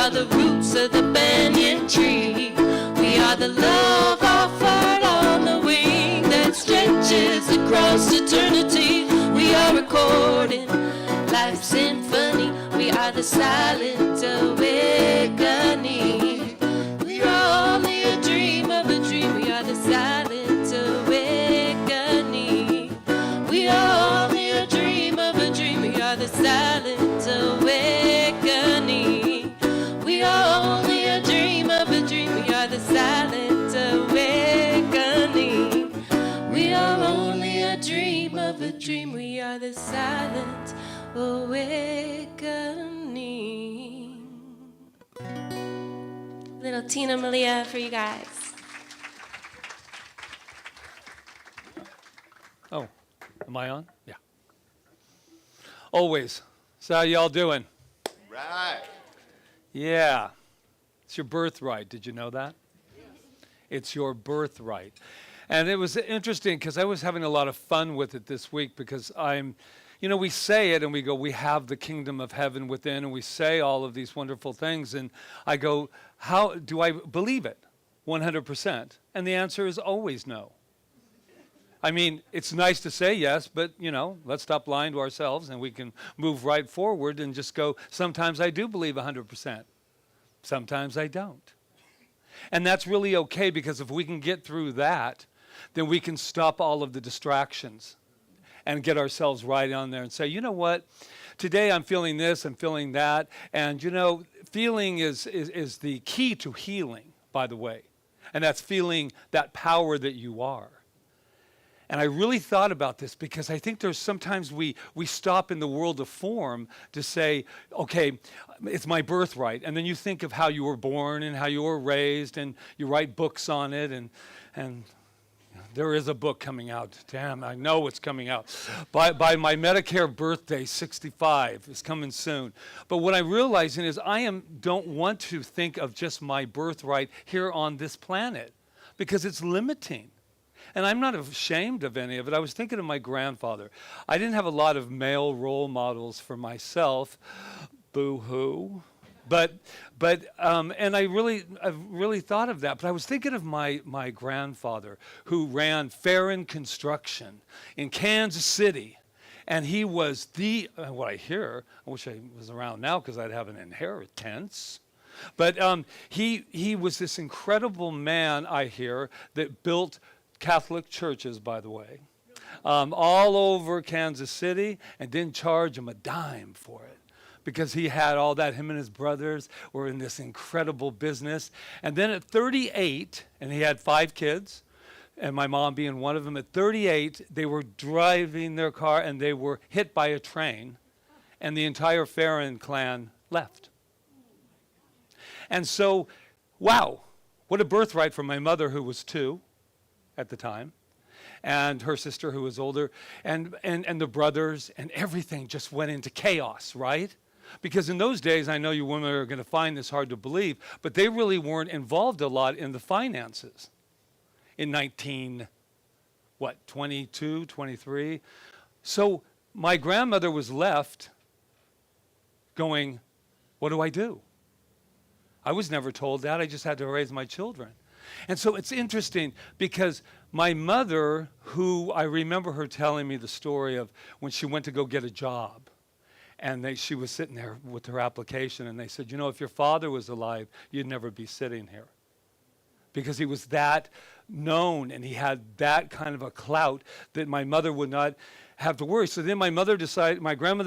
S4: are the roots of the banyan tree. We are the love offered on the wing that stretches across eternity. We are recording life's symphony. We are the silent awakening. We are only a dream of a dream. We are the silent awakening. We are only a dream of a dream. We are the silent awakening. We are only a dream of a dream. We are the silent awakening. We are only a dream of a dream. We are the silent awakening. Little Tina Malia for you guys.
S1: Oh, am I on? Yeah. Always. So how y'all doing?
S6: Right.
S1: Yeah. It's your birthright. Did you know that? It's your birthright. And it was interesting because I was having a lot of fun with it this week because we say it and we go, we have the kingdom of heaven within, and we say all of these wonderful things. And I go, how do I believe it? 100%. And the answer is always no. I mean, it's nice to say yes, but, let's stop lying to ourselves and we can move right forward and just go, sometimes I do believe 100%. Sometimes I don't. And that's really okay, because if we can get through that, then we can stop all of the distractions and get ourselves right on there and say, you know what, today I'm feeling this, I'm feeling that. And, feeling is the key to healing, by the way. And that's feeling that power that you are. And I really thought about this because I think there's sometimes we stop in the world of form to say, okay, it's my birthright. And then you think of how you were born and how you were raised, and you write books on it. And there is a book coming out. Damn, I know it's coming out. By my Medicare birthday, 65, is coming soon. But what I'm realizing is don't want to think of just my birthright here on this planet, because it's limiting. And I'm not ashamed of any of it. I was thinking of my grandfather. I didn't have a lot of male role models for myself. Boo-hoo. And I've really thought of that. But I was thinking of my grandfather, who ran Feren Construction in Kansas City. And he was what I hear, I wish I was around now because I'd have an inheritance. But he was this incredible man, I hear, that built Catholic churches, by the way, all over Kansas City, and didn't charge him a dime for it, because he had all that. Him and his brothers were in this incredible business. And then at 38, and he had 5 kids, and my mom being one of them, at 38, they were driving their car and they were hit by a train, and the entire Feren clan left. And so, wow, what a birthright for my mother, who was 2 at the time, and her sister, who was older, and the brothers, and everything just went into chaos, right? Because in those days, I know you women are going to find this hard to believe, but they really weren't involved a lot in the finances in 22, 23. So my grandmother was left going, what do I do? I was never told that. I just had to raise my children. And so it's interesting because my mother, who I remember her telling me the story of when she went to go get a job, and she was sitting there with her application, and they said, if your father was alive, you'd never be sitting here. Because he was that known, and he had that kind of a clout that my mother would not have to worry. So then my grandmother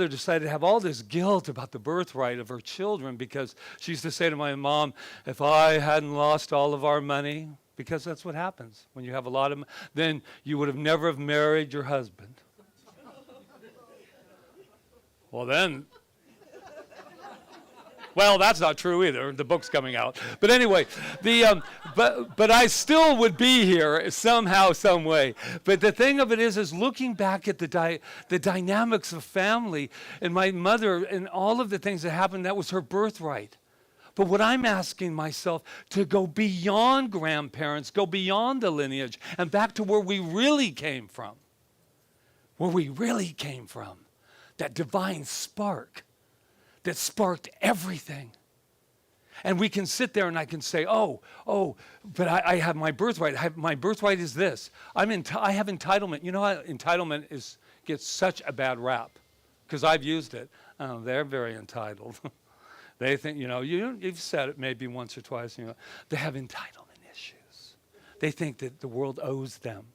S1: decided to have all this guilt about the birthright of her children, because she used to say to my mom, if I hadn't lost all of our money, because that's what happens when you have a lot of money, then you would have never have married your husband. Well, then, that's not true either. The book's coming out. But anyway, but I still would be here somehow, some way. But the thing of it is looking back at the dynamics of family, and my mother and all of the things that happened, that was her birthright. But what I'm asking myself, to go beyond grandparents, go beyond the lineage, and back to where we really came from. That divine spark that sparked everything. And we can sit there and I can say, but I have my birthright. My birthright is this. I have entitlement. You know how entitlement gets such a bad rap? Because I've used it. Oh, they're very entitled. They think, you've said it maybe once or twice. They have entitlement issues. They think that the world owes them.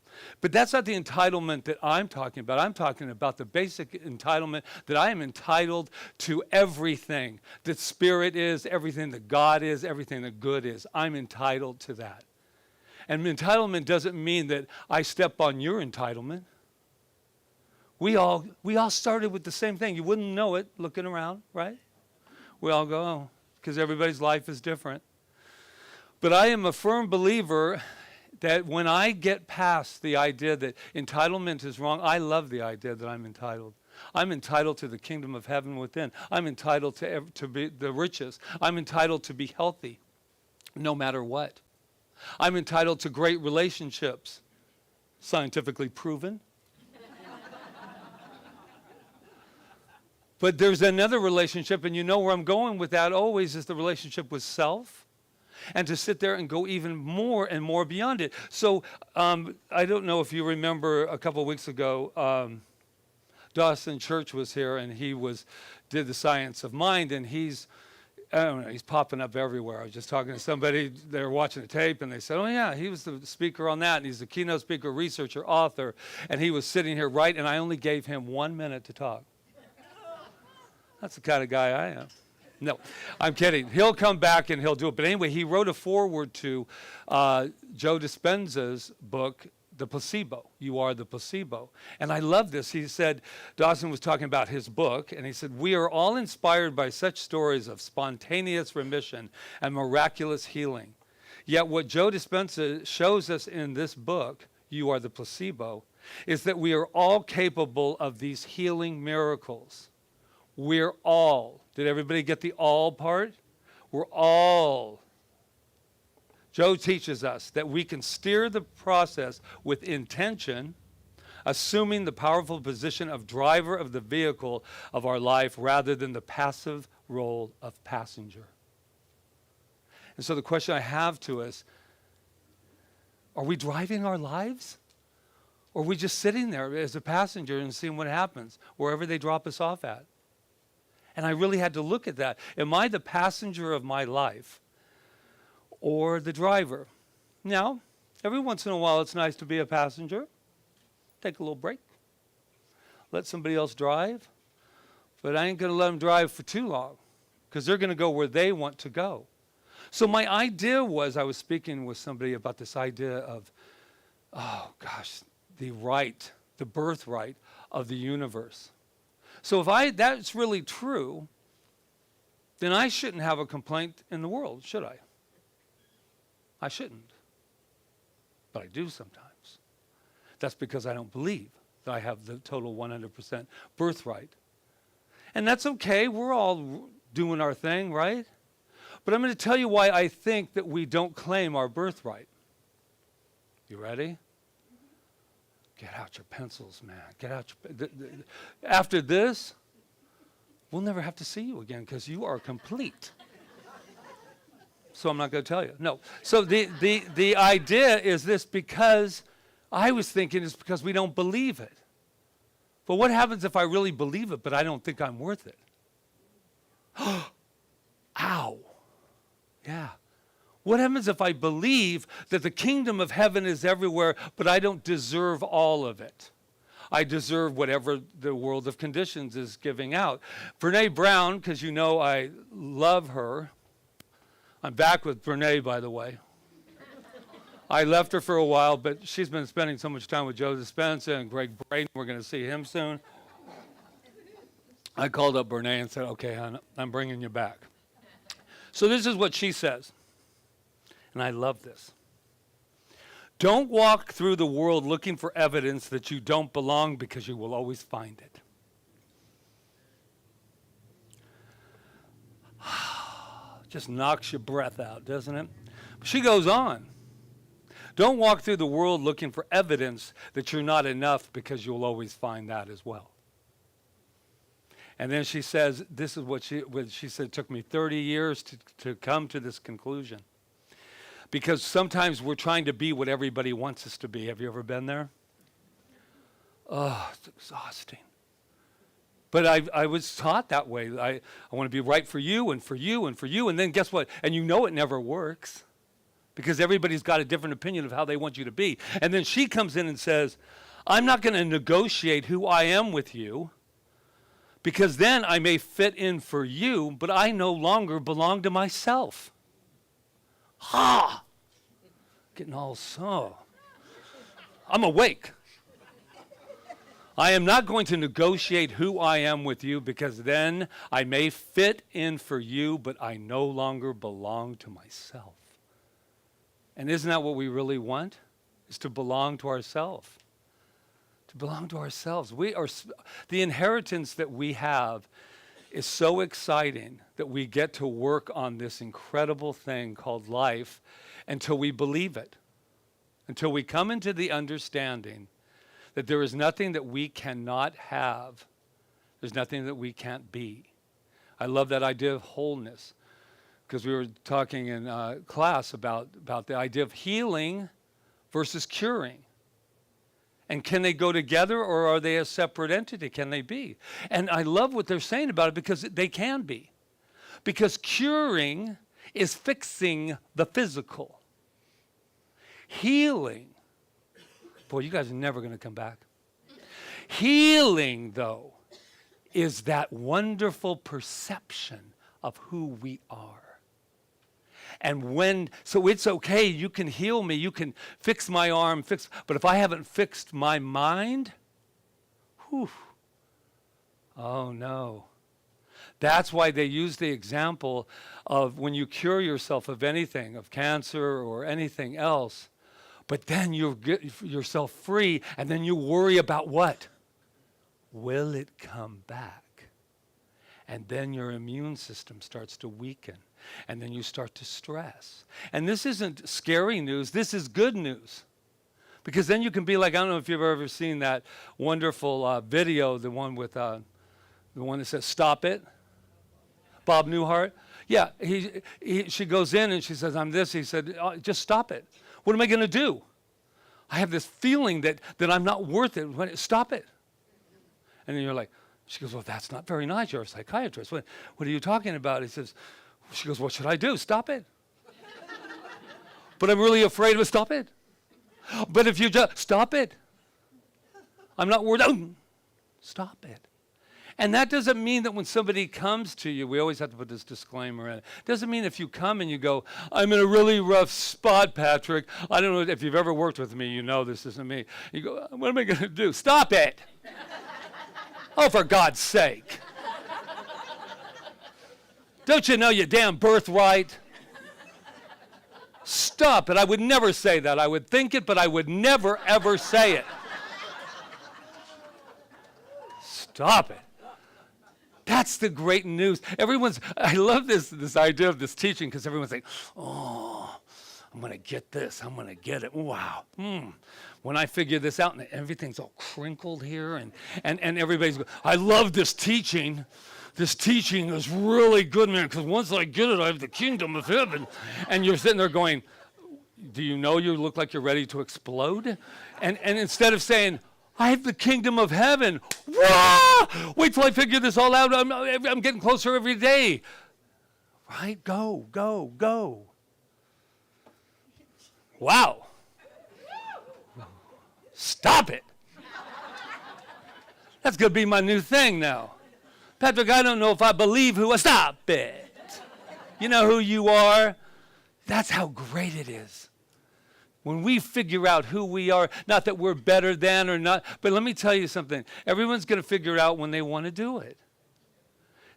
S1: But that's not the entitlement that I'm talking about. I'm talking about the basic entitlement that I am entitled to everything that Spirit is, everything that God is, everything that good is. I'm entitled to that. And entitlement doesn't mean that I step on your entitlement. We all started with the same thing. You wouldn't know it looking around, right? We all go, because everybody's life is different. But I am a firm believer that when I get past the idea that entitlement is wrong, I love the idea that I'm entitled. I'm entitled to the kingdom of heaven within. I'm entitled to be the riches. I'm entitled to be healthy, no matter what. I'm entitled to great relationships, scientifically proven. But there's another relationship, and you know where I'm going with that always, is the relationship with self. And to sit there and go even more and more beyond it. So I don't know if you remember a couple of weeks ago, Dawson Church was here, and he did the science of mind, and he's popping up everywhere. I was just talking to somebody, they were watching the tape, and they said, oh yeah, he was the speaker on that, and he's the keynote speaker, researcher, author, and he was sitting here and I only gave him 1 minute to talk. That's the kind of guy I am. No, I'm kidding. He'll come back and he'll do it. But anyway, he wrote a foreword to Joe Dispenza's book, The Placebo. You Are the Placebo. And I love this. He said, Dawson was talking about his book, and he said, we are all inspired by such stories of spontaneous remission and miraculous healing. Yet what Joe Dispenza shows us in this book, You Are the Placebo, is that we are all capable of these healing miracles. We're all. Did everybody get the all part? We're all. Joe teaches us that we can steer the process with intention, assuming the powerful position of driver of the vehicle of our life rather than the passive role of passenger. And so the question I have to us, are we driving our lives? Or are we just sitting there as a passenger and seeing what happens wherever they drop us off at? And I really had to look at that. Am I the passenger of my life or the driver? Now, every once in a while, it's nice to be a passenger. Take a little break. Let somebody else drive. But I ain't going to let them drive for too long because they're going to go where they want to go. So my idea was, I was speaking with somebody about this idea of, the birthright of the universe. So if that's really true, then I shouldn't have a complaint in the world, should I? I shouldn't. But I do sometimes. That's because I don't believe that I have the total 100% birthright. And that's okay. We're all doing our thing, right? But I'm going to tell you why I think that we don't claim our birthright. You ready? Get out your pencils, man. Get out your... After this, we'll never have to see you again because you are complete. So I'm not going to tell you. No. So the idea is this, because I was thinking it's because we don't believe it. But what happens if I really believe it, but I don't think I'm worth it? Ow. Yeah. What happens if I believe that the kingdom of heaven is everywhere, but I don't deserve all of it? I deserve whatever the world of conditions is giving out. Brene Brown, because you know I love her. I'm back with Brene, by the way. I left her for a while, but she's been spending so much time with Joe Dispenza and Greg Braden. We're going to see him soon. I called up Brene and said, okay, hon, I'm bringing you back. So this is what she says. And I love this. Don't walk through the world looking for evidence that you don't belong, because you will always find it. Just knocks your breath out, doesn't it? She goes on. Don't walk through the world looking for evidence that you're not enough, because you'll always find that as well. And then she says, this is what she said, it took me 30 years to come to this conclusion. Because sometimes we're trying to be what everybody wants us to be. Have you ever been there? Oh, it's exhausting. But I was taught that way. I want to be right for you and for you and for you. And then guess what? And you know it never works. Because everybody's got a different opinion of how they want you to be. And then she comes in and says, I'm not going to negotiate who I am with you. Because then I may fit in for you, but I no longer belong to myself. Ha! Getting all so. I'm awake. I am not going to negotiate who I am with you because then I may fit in for you, but I no longer belong to myself. And isn't that what we really want? Is to belong to ourselves. To belong to ourselves. The inheritance that we have is so exciting that we get to work on this incredible thing called life until we believe it. Until we come into the understanding that there is nothing that we cannot have. There's nothing that we can't be. I love that idea of wholeness, because we were talking in class about the idea of healing versus curing. And can they go together, or are they a separate entity? Can they be? And I love what they're saying about it, because they can be. Because curing is fixing the physical. Healing, boy, you guys are never going to come back. Healing, though, is that wonderful perception of who we are. And so it's okay, you can heal me, you can fix my arm, but if I haven't fixed my mind, whew, oh no. That's why they use the example of when you cure yourself of anything, of cancer or anything else, but then you get yourself free, and then you worry about what? Will it come back? And then your immune system starts to weaken. And then you start to stress. And this isn't scary news. This is good news. Because then you can be like, I don't know if you've ever seen that wonderful video, the one that says, "Stop it." Bob Newhart. Yeah, she goes in and she says, "I'm this." He said, "Just stop it. What am I going to do? I have this feeling that I'm not worth it. Stop it." And then you're like, she goes, "Well, that's not very nice. You're a psychiatrist. What are you talking about?" He says, she goes, "What should I do? Stop it." "But I'm really afraid of it." "Stop it." "But if you just stop it." "I'm not worried." "Oh, stop it." And that doesn't mean that when somebody comes to you, we always have to put this disclaimer in. It doesn't mean if you come and you go, "I'm in a really rough spot, Patrick. I don't know if you've ever worked with me, you know this isn't me." You go, "What am I going to do?" "Stop it." "Oh, for God's sake. Don't you know your damn birthright?" Stop it. I would never say that. I would think it, but I would never, ever say it. Stop it. That's the great news. I love this idea of this teaching, because everyone's like, "Oh, I'm going to get this. I'm going to get it. Wow. When I figure this out," and everything's all crinkled here, and everybody's going, "I love this teaching. This teaching is really good, man, because once I get it, I have the kingdom of heaven." And you're sitting there going, "Do you know you look like you're ready to explode?" And instead of saying, "I have the kingdom of heaven. Wah! Wait till I figure this all out. I'm getting closer every day." Right? Go, go, go. Wow. Stop it. That's going to be my new thing now. "Patrick, I don't know if I believe who I..." Stop it. You know who you are? That's how great it is. When we figure out who we are, not that we're better than or not, but let me tell you something. Everyone's going to figure it out when they want to do it.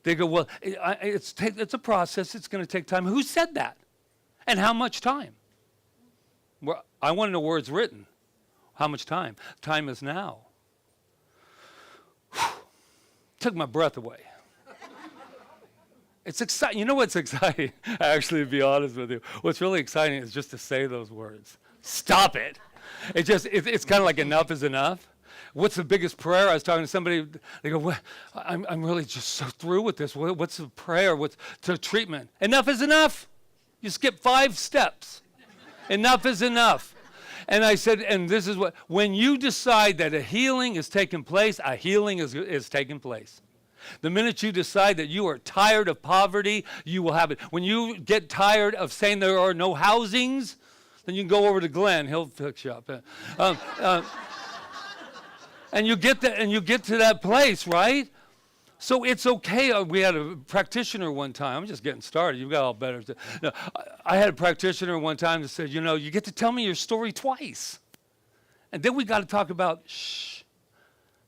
S1: They go, "Well, it's a process. It's going to take time." Who said that? And how much time? Well, I want to know where it's written. How much time? Time is now. Took my breath away. It's exciting. You know what's exciting? Actually, to be honest with you, what's really exciting is just to say those words. Stop it. It's kind of like enough is enough. what's the biggest prayer? I was talking to somebody, they go, I'm really just so through with this. What's the prayer? What's the treatment? Enough is enough. You skip 5 steps. Enough is enough. And I said, and this is what, when you decide that a healing is taking place, a healing is taking place. The minute you decide that you are tired of poverty, you will have it. When you get tired of saying there are no housings, then you can go over to Glenn. He'll fix you up. And you get to that place, right? So it's okay. We had a practitioner one time. I'm just getting started. You got all better. No, I had a practitioner one time that said, you get to tell me your story twice. And then we got to talk about,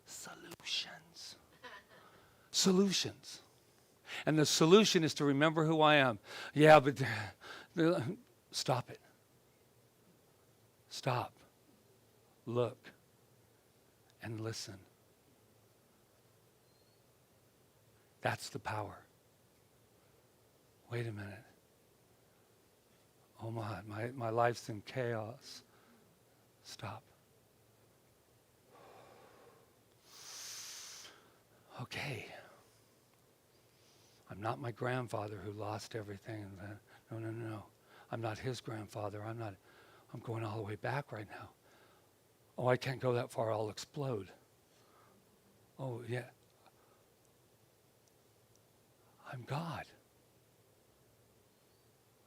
S1: solutions. Solutions. And the solution is to remember who I am. Yeah, but stop it. Stop. Look. And listen. That's the power. Wait a minute. Oh my life's in chaos. Stop. Okay. I'm not my grandfather who lost everything. No. I'm not his grandfather. I'm going all the way back right now. Oh, I can't go that far. I'll explode. Oh, yeah. I'm God.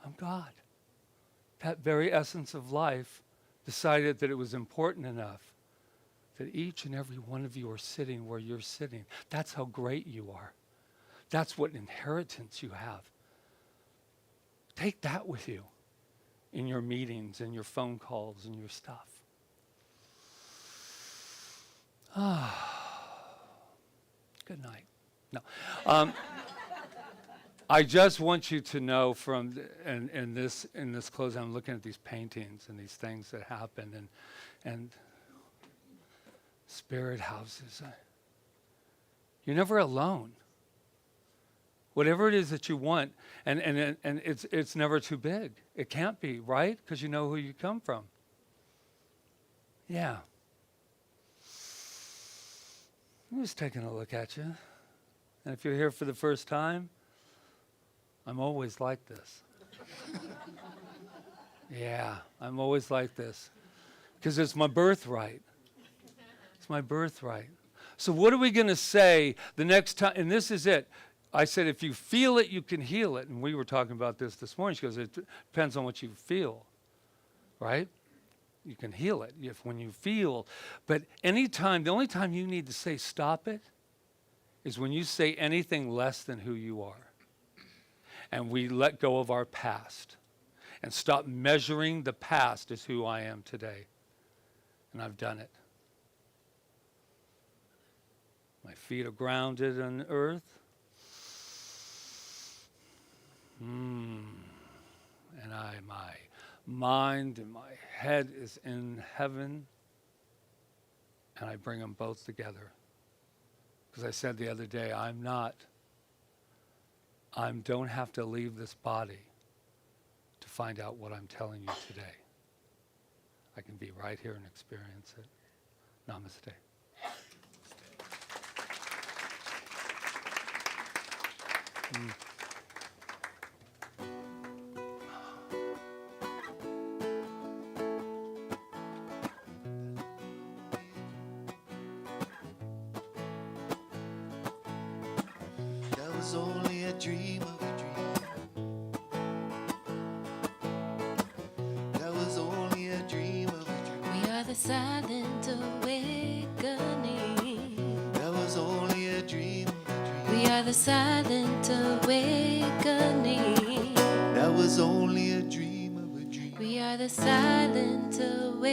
S1: I'm God. That very essence of life decided that it was important enough that each and every one of you are sitting where you're sitting. That's how great you are. That's what inheritance you have. Take that with you in your meetings and your phone calls and your stuff. Good night. No. I just want you to know in this closing, I'm looking at these paintings and these things that happen and spirit houses. You're never alone. Whatever it is that you want, and it's never too big. It can't be, right? Because you know who you come from. Yeah. I'm just taking a look at you. And if you're here for the first time, I'm always like this. Yeah, I'm always like this. Because it's my birthright. It's my birthright. So what are we going to say the next time? And this is it. I said, if you feel it, you can heal it. And we were talking about this morning. She goes, it depends on what you feel, right? You can heal it when you feel. But the only time you need to say stop it is when you say anything less than who you are. And we let go of our past and stop measuring the past as who I am today. And I've done it. My feet are grounded on earth. And my mind and my head is in heaven. And I bring them both together. Because I said the other day, I don't have to leave this body to find out what I'm telling you today. I can be right here and experience it. Namaste.
S7: That was only a dream of a dream. That was only a dream of a dream.
S4: We are the silent awakening.
S7: That was only a dream of a dream.
S4: We are the silent awakening.
S7: That was only a dream of a dream.
S4: We are the silent awakening.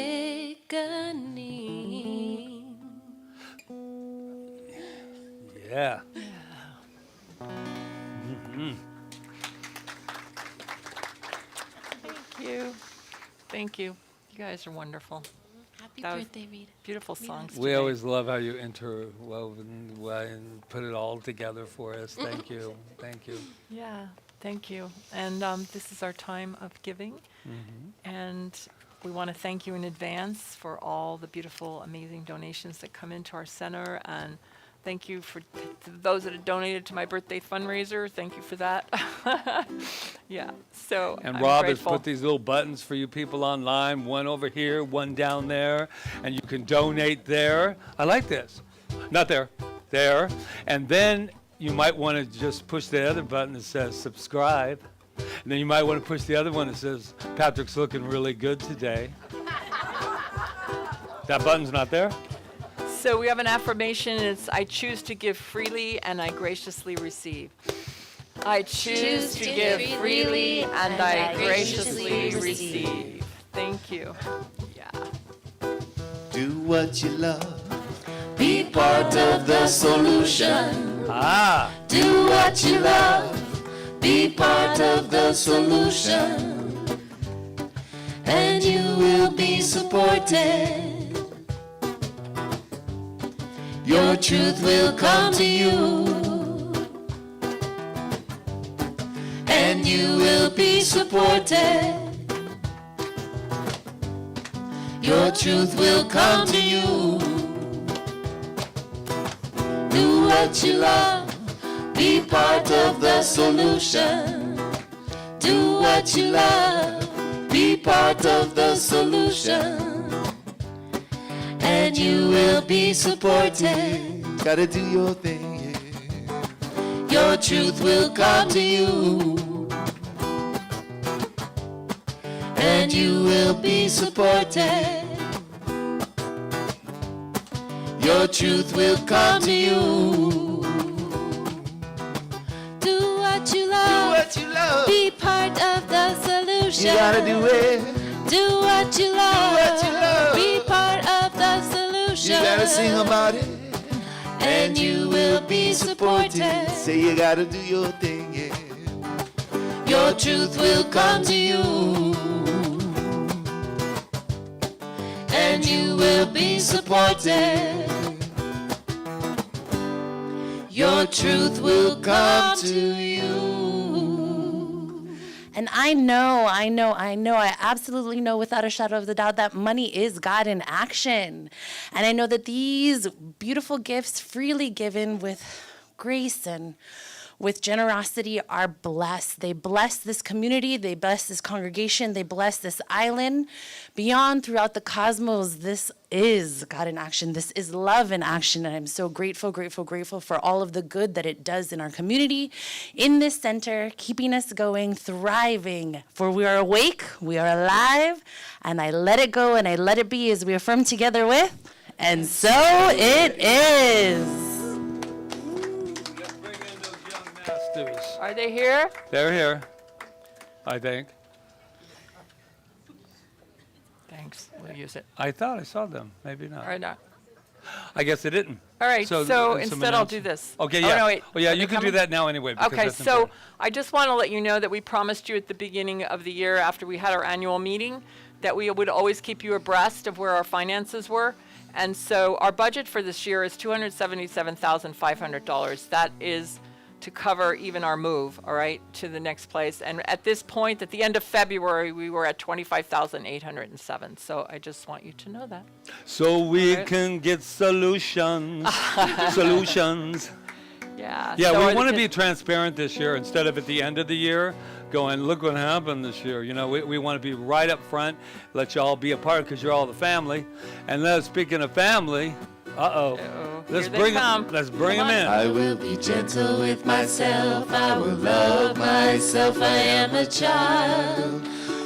S1: Yeah.
S2: Thank you. You guys are wonderful.
S4: Happy
S2: That was
S4: birthday, Rita.
S2: Beautiful songs
S1: We
S2: today.
S1: always love how you interwoven and put it all together for us. Thank you. Thank you.
S2: Yeah, thank you. And this is our time of giving. And we want to thank you in advance for all the beautiful, amazing donations that come into our center, and thank you for to those that have donated to my birthday fundraiser. Thank you for that. Yeah, so
S1: And
S2: I'm
S1: Rob
S2: grateful.
S1: has put these little buttons for you people online, one over here, one down there, and you can donate there. I like this. Not there, there. And then you might want to just push the other button that says subscribe. And then you might want to push the other one that says, Patrick's looking really good today. That button's not there?
S2: So we have an affirmation, and it's, I choose to give freely and I graciously receive. I choose to give freely and I graciously receive. Thank you. Yeah.
S7: Do what you love. Be part of the solution.
S1: Ah,
S7: Do what you love. Be part of the solution. And you will be supported. Your truth will come to you. And you will be supported. Your truth will come to you. Do what you love. Be part of the solution. Do what you love. Be part of the solution. And you will be supported. Gotta do your thing, yeah. Your truth will come to you. And you will be supported. Your truth will come to you.
S4: Do what you love.
S7: Do what you love.
S4: Be part of the solution.
S7: You gotta do it.
S4: Do what you love.
S7: what you love.
S4: Be part of the solution.
S7: You gotta sing about it. And you will be supported. Say you gotta do your thing, yeah. Your truth will come to you. And you will be supported. Your truth will come to you.
S5: And I absolutely know without a shadow of the doubt that money is God in action. And I know that these beautiful gifts freely given with grace and with generosity are blessed. They bless this community, they bless this congregation, they bless this island. Beyond throughout the cosmos, this is God in action. This is love in action. And I'm so grateful, grateful, grateful for all of the good that it does in our community, in this center, keeping us going, thriving. For we are awake, we are alive, and I let it go and I let it be as we affirm together with, and so it is.
S1: let's bring in those young masters.
S2: Are they here?
S1: They're here, I think.
S2: Thanks. We'll use it.
S1: I thought I saw them, maybe not.
S2: Or not.
S1: I guess they didn't.
S2: All right, so
S1: some
S2: instead I'll do
S1: announcements.
S2: this.
S1: Okay,
S2: Oh,
S1: yeah.
S2: no, wait.
S1: Oh, yeah,
S2: Are
S1: you
S2: they
S1: can do
S2: coming?
S1: that now anyway. Because
S2: Okay,
S1: that's
S2: so
S1: important.
S2: I just want to let you know that we promised you at the beginning of the year after we had our annual meeting that we would always keep you abreast of where our finances were. And so our budget for this year is $277,500. That is to cover even our move, all right, to the next place. And at this point, at the end of February, we were at $25,807. So I just want you to know that.
S1: So we
S2: Alright.
S1: can get solutions. Solutions.
S2: Yeah.
S1: Yeah,
S2: so
S1: we
S2: are the
S1: want to be
S2: kids-
S1: transparent this year instead of at the end of the year going, look what happened this year. You know, we want to be right up front, let you all be a part because you're all the family. And speaking of family,
S2: Uh-oh.
S1: let's
S2: Here they
S1: bring
S2: come.
S1: let's bring
S2: Come
S1: them
S2: on.
S1: in.
S7: I will be gentle with myself. I will love myself. I am a child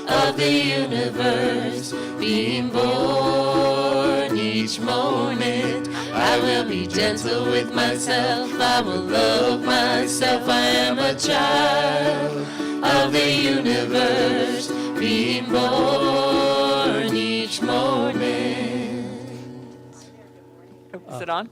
S7: of the universe, being born each moment. I will be gentle with myself. I will love myself. I am a child of the universe, being born each moment.
S2: Is it on?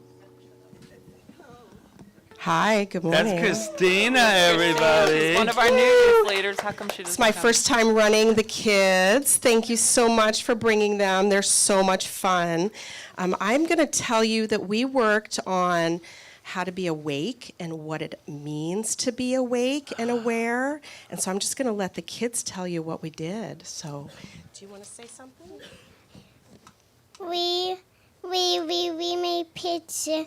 S8: Hi, good morning.
S1: That's Christina, everybody.
S2: She's one of our new youth leaders. How come she doesn't
S8: It's my
S2: come?
S8: first time running the kids. Thank you so much for bringing them. They're so much fun. I'm going to tell you that we worked on how to be awake and what it means to be awake and aware. And so I'm just going to let the kids tell you what we did. So, do you want to say something?
S9: We made pictures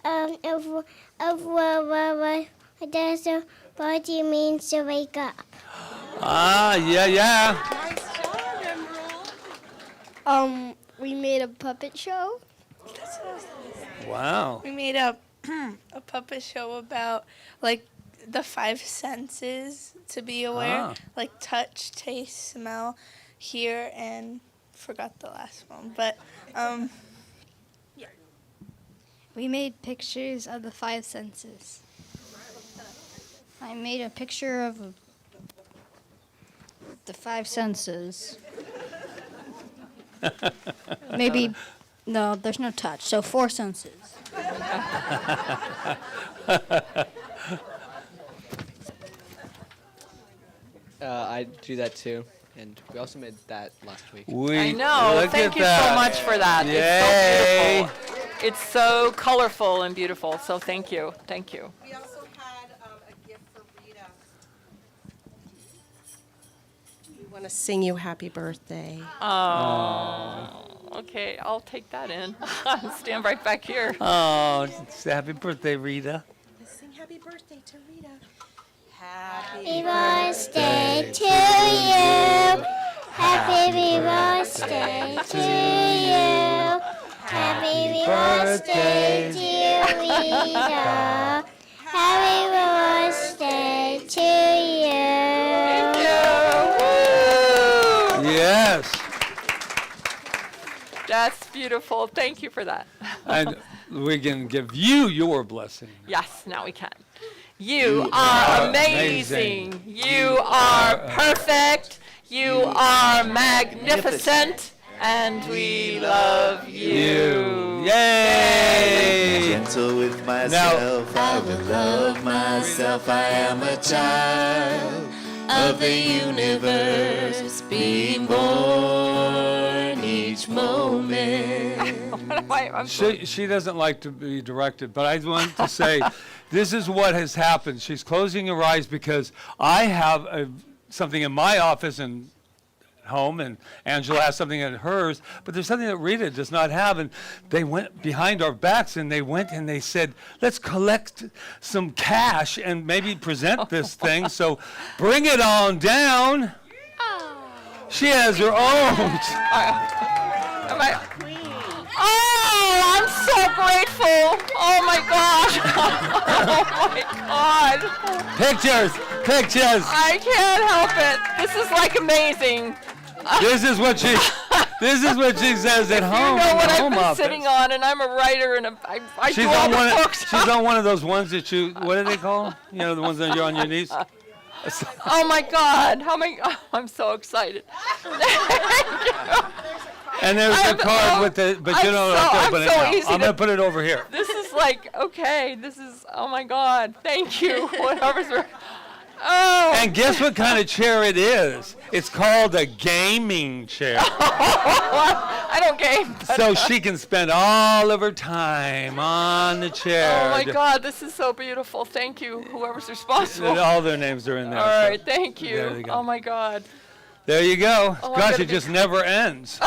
S9: of what does the body means to wake up.
S1: Ah, yeah.
S9: We made a puppet show.
S1: Wow.
S10: We made a puppet show about like the five senses to be aware, like touch, taste, smell, hear, and forgot the last one. But yeah.
S9: We made pictures of the five senses. I made a picture of the five senses. Maybe, no, there's no touch, so 4 senses.
S11: I do that too, and we also made that last week.
S2: I know. Thank you so much for that.
S1: Yay.
S2: It's so beautiful. It's so colorful and beautiful. So thank you. Thank you.
S8: We also had a gift for Rita. We want to sing you happy birthday.
S2: Oh. Okay, I'll take that in. Stand right back here.
S1: Oh, happy birthday, Rita.
S8: Let's sing happy birthday to Rita. Happy
S9: Happy birthday to you. Happy birthday to you. Happy birthday, dear Rita. Happy birthday to you.
S1: Yes.
S2: That's beautiful. Thank you for that.
S1: And we can give you your blessing.
S2: Yes, now we can. You are amazing. You are perfect. You are magnificent. And we love you.
S1: Yay!
S6: Gentle with myself, I will love myself. I am a child of the universe, being born each moment.
S1: She doesn't like to be directed, but I want to say this is what has happened. She's closing her eyes because I have something in my office and home, and Angela has something at hers, but there's something that Rita does not have, and they went behind our backs and they said, let's collect some cash and maybe present this thing, so bring it on down. She has her own.
S2: Oh, I'm so grateful. Oh my gosh. Oh my God.
S1: Pictures.
S2: I can't help it. This is like amazing.
S1: This is what she says at home.
S2: You know what
S1: in the
S2: I've
S1: home
S2: been
S1: office.
S2: sitting on, and I'm a writer, and I
S1: She's
S2: do all
S1: on
S2: the
S1: one.
S2: books.
S1: She's on one of those ones that you. What do they call them? You know, the ones that you're on your knees.
S2: Oh my God! I'm so excited.
S1: And there's the card with the. But you don't have to open it now. I'm gonna put it over here.
S2: This is like okay. This is oh my God! Thank you. Whatever's. Oh.
S1: And guess what kind of chair it is? It's called a gaming chair.
S2: I don't game.
S1: So she can spend all of her time on the chair.
S2: Oh my God, this is so beautiful. Thank you, whoever's responsible.
S1: All their names are in there.
S2: All right, thank you.
S1: There you go.
S2: Oh my God.
S1: There you go.
S2: Oh,
S1: Gosh, it just never ends.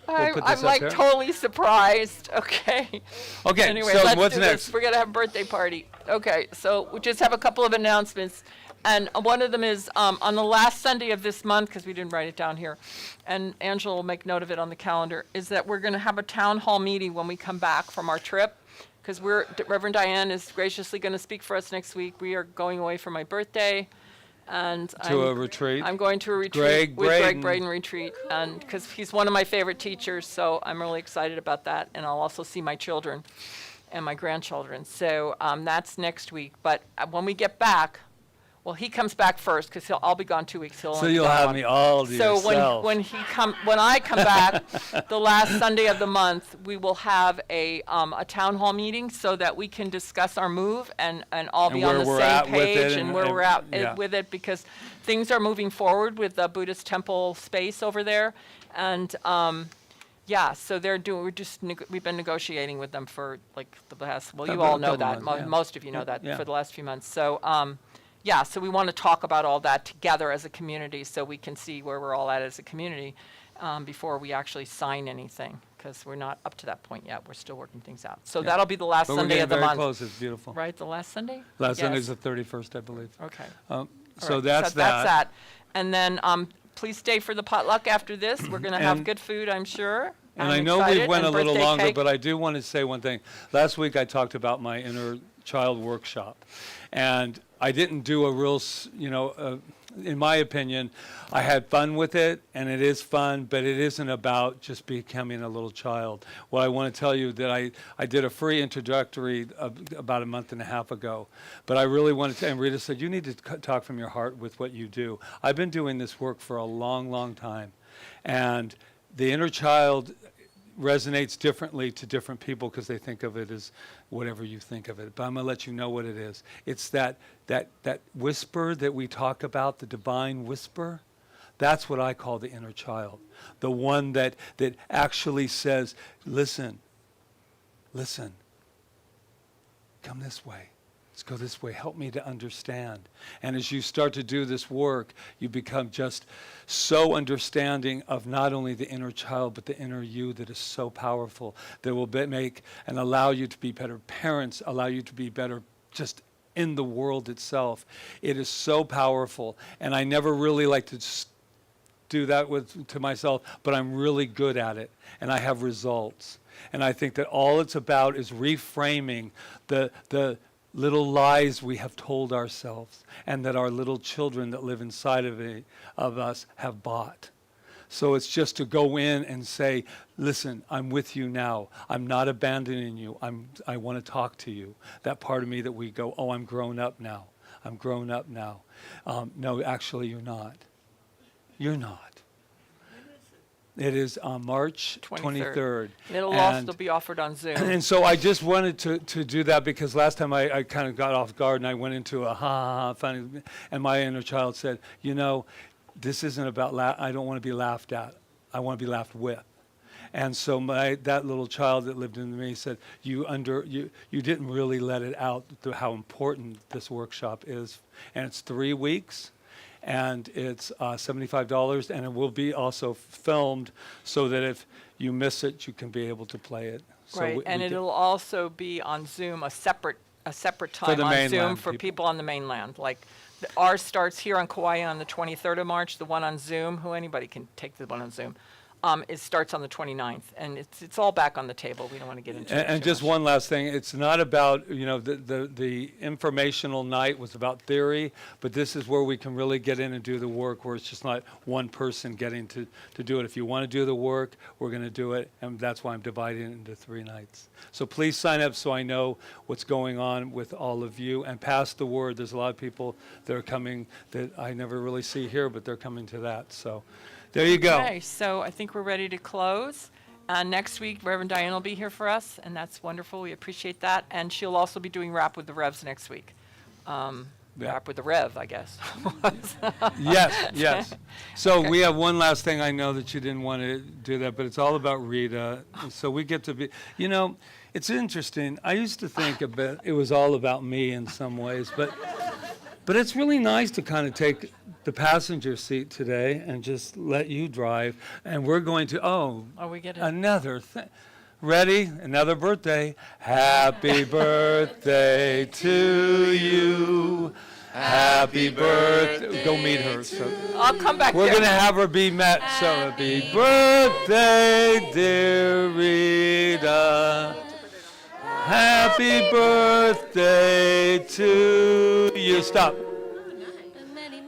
S2: I'm like totally surprised. Okay.
S1: Okay,
S2: Anyway,
S1: so
S2: let's
S1: what's
S2: do
S1: next?
S2: this. We're gonna have a birthday party. Okay, so we just have a couple of announcements, and one of them is on the last Sunday of this month, because we didn't write it down here, and Angela will make note of it on the calendar, is that we're gonna have a town hall meeting when we come back from our trip, because Reverend Diane is graciously gonna speak for us next week. We are going away for my birthday. And
S1: a retreat.
S2: I'm going to a retreat with Greg
S1: Braden.
S2: Braden Retreat, and because he's one of my favorite teachers, so I'm really excited about that. And I'll also see my children and my grandchildren. So that's next week. But when we get back, well, he comes back first because I'll be gone 2 weeks.
S1: So you'll have me all to yourself.
S2: So when I come back, the last Sunday of the month, we will have a town hall meeting so that we can discuss our move and all be on the same page and where we're at with it, because things are moving forward with the Buddhist temple space over there, and Yeah, so we've been negotiating with them for like the past, well, you
S1: Couple-
S2: all know
S1: couple
S2: that,
S1: months, yeah.
S2: most of you know that
S1: Yeah.
S2: for the last few months. So, yeah, so we want to talk about all that together as a community so we can see where we're all at as a community before we actually sign anything, because we're not up to that point yet. We're still working things out. So
S1: Yeah.
S2: that'll be the last
S1: But we're
S2: Sunday
S1: getting
S2: of the
S1: very
S2: month.
S1: close. It's beautiful.
S2: Right, the last Sunday?
S1: Last
S2: Yes.
S1: Sunday's the 31st, I believe.
S2: Okay.
S1: So
S2: All right,
S1: that's
S2: so
S1: that.
S2: That's that. And then please stay for the potluck after this. We're going to have
S1: And-
S2: good food, I'm sure.
S1: And
S2: I'm
S1: I know we
S2: excited,
S1: went a
S2: and
S1: little
S2: birthday
S1: longer,
S2: cake.
S1: but I do want to say one thing. Last week I talked about my inner child workshop, and I didn't do a real, in my opinion, I had fun with it, and it is fun, but it isn't about just becoming a little child. What I want to tell you that I did a free introductory about a month and a half ago, but I really wanted to, and Rita said, you need to talk from your heart with what you do. I've been doing this work for a long, long time, and the inner child resonates differently to different people because they think of it as whatever you think of it. But I'm going to let you know what it is. It's that whisper that we talk about, the divine whisper. That's what I call the inner child. The one that actually says, listen, come this way. Let's go this way. Help me to understand. And as you start to do this work, you become just so understanding of not only the inner child, but the inner you that is so powerful, that will make and allow you to be better parents, allow you to be better just in the world itself. It is so powerful. And I never really like to do that to myself, but I'm really good at it. And I have results. And I think that all it's about is reframing the little lies we have told ourselves, and that our little children that live inside of us have bought. So it's just to go in and say, listen, I'm with you now. I'm not abandoning you. I want to talk to you. That part of me that we go, oh, I'm grown up now. I'm grown up now. No, actually, you're not. You're not. It is on March 23rd.
S2: And it'll also be offered on Zoom.
S1: And so I just wanted to do that because last time I kind of got off guard and I went into a ha funny, and my inner child said, this isn't about I don't want to be laughed at. I want to be laughed with. And so that little child that lived in me said, you didn't really let it out how important this workshop is. And it's 3 weeks. And it's $75, and it will be also filmed so that if you miss it, you can be able to play it. So
S2: right, and it'll also be on Zoom, a separate time on Zoom for people on the mainland. Like ours starts here on Kauai on the 23rd of March. The one on Zoom, anybody can take the one on Zoom. It starts on the 29th, and it's all back on the table. We don't want to get into it.
S1: And just one last thing, it's not about, the informational night was about theory, but this is where we can really get in and do the work, where it's just not one person getting to do it. If you want to do the work, we're going to do it, and that's why I'm dividing it into 3 nights. So please sign up so I know what's going on with all of you, and pass the word. There's a lot of people that are coming that I never really see here, but they're coming to that. So there you go.
S2: Okay, so I think we're ready to close. Next week, Reverend Diane will be here for us, and that's wonderful. We appreciate that. And she'll also be doing Rap with the Revs next week. Rap with the Rev, I guess.
S1: Yes. So we have one last thing. I know that you didn't want to do that, but it's all about Rita. So we get to be, it's interesting. I used to think a bit it was all about me in some ways, but it's really nice to kind of take the passenger seat today and just let you drive. And we're going to,
S2: we get it.
S1: Another thing. Ready? Another birthday. Happy birthday to you. Happy birthday. Go meet her. So
S2: I'll come back
S1: we're
S2: there.
S1: going to have her be met. So happy birthday, dear Rita. Happy birthday to you. Stop.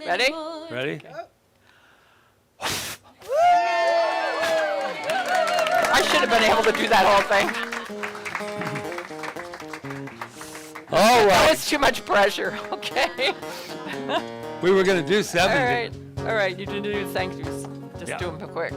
S2: Ready?
S1: Ready?
S2: I should have been able to do that whole thing.
S1: All
S2: That
S1: right.
S2: was too much pressure. Okay.
S1: We were going to do 70.
S2: All right. You did do thank yous. Just do them quick.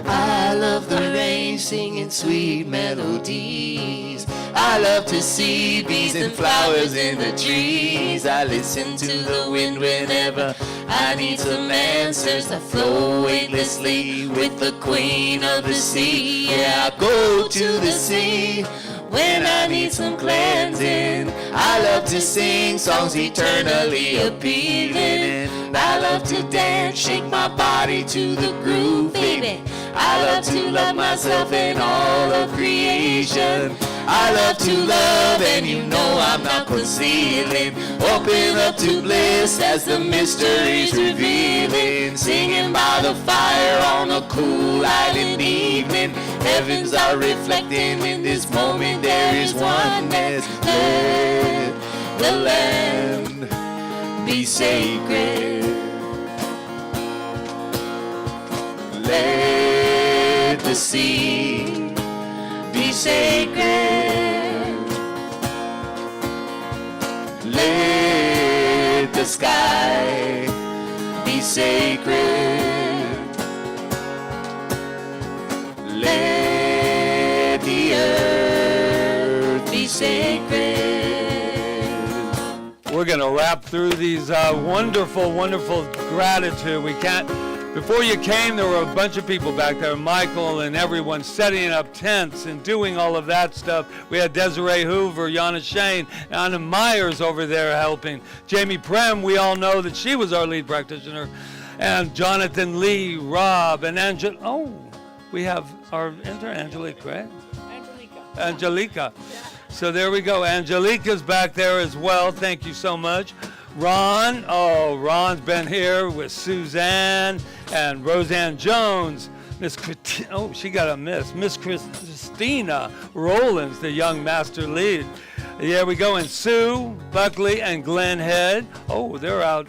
S7: I love the rain singing sweet melodies. I love to see bees and flowers in the trees. I listen to the wind whenever I need some answers. I flow weightlessly with the queen of the sea. Yeah, I go to the sea when I need some cleansing. I love to sing songs eternally appealing. And I love to dance, shake my body to the groove, baby. I love to love myself and all of creation. I love to love, and you know I'm not concealing. Open up to bliss as the mystery's revealing. Singing by the fire on a cool island evening. Heavens are reflecting in this moment. There is oneness. Let the land be sacred. Let the sea be sacred. Let the sky be sacred. Let the earth be sacred.
S1: We're going to wrap through these wonderful, wonderful gratitude. We can't. Before you came, there were a bunch of people back there, Michael and everyone setting up tents and doing all of that stuff. We had Desiree Hoover, Yana Shane, Anna Myers over there helping. Jamie Prem, we all know that she was our lead practitioner. And Jonathan Lee, Rob, and Angela. Oh, we have our intern, Angelique, right? Angelica. So there we go. Angelica's back there as well. Thank you so much. Ron, Ron's been here with Suzanne and Roseanne Jones. She got a miss. Miss Christina Rollins, the young master lead. There we go. And Sue, Buckley, and Glenn Head. Oh, they're out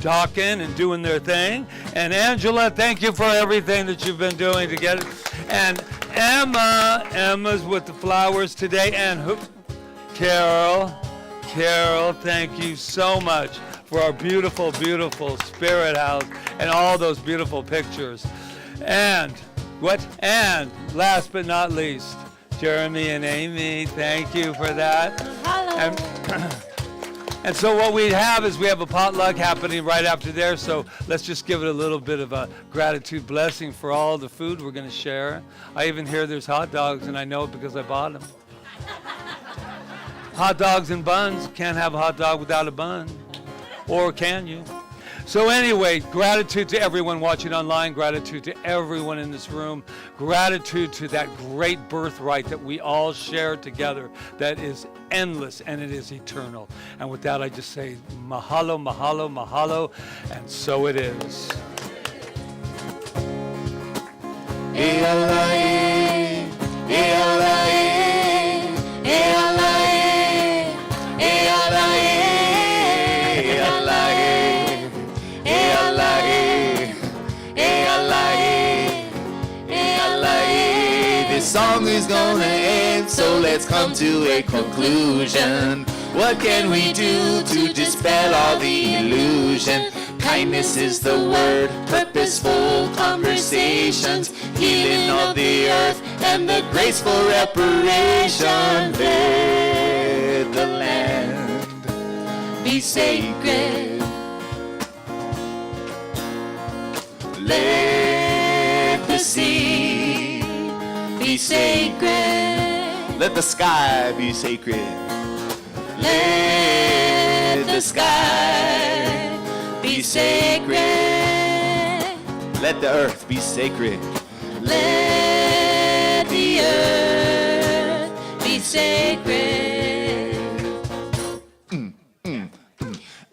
S1: talking and doing their thing. And Angela, thank you for everything that you've been doing to get it. And Emma's with the flowers today. And Carol, thank you so much for our beautiful, beautiful spirit house and all those beautiful pictures. And last but not least, Jeremy and Amy, thank you for that.
S2: Hello.
S1: And so what we have is we have a potluck happening right after there, so let's just give it a little bit of a gratitude blessing for all the food we're going to share. I even hear there's hot dogs, and I know it because I bought them. Hot dogs and buns. Can't have a hot dog without a bun. Or can you? So anyway, gratitude to everyone watching online. Gratitude to everyone in this room. Gratitude to that great birthright that we all share together that is endless and it is eternal. And with that, I just say mahalo, mahalo, mahalo. And so it is.
S7: This song is gonna end, so let's come to a conclusion. What can we do to dispel all the illusion? Kindness is the word, purposeful conversations, healing of the earth, and the graceful reparation. Let the land be sacred. Let the sea be sacred.
S6: Let the sky be sacred.
S7: Let the sky be sacred.
S6: Let the earth be sacred.
S7: Let the earth be sacred.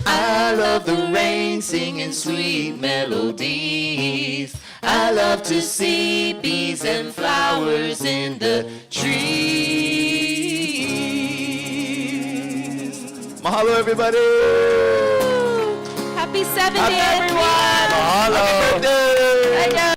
S7: I love the rain singing sweet melodies. I love to see bees and flowers in the trees.
S6: Mahalo, everybody.
S2: Happy 70th,
S7: everyone.
S1: Mahalo.
S6: Happy birthday.
S2: I know.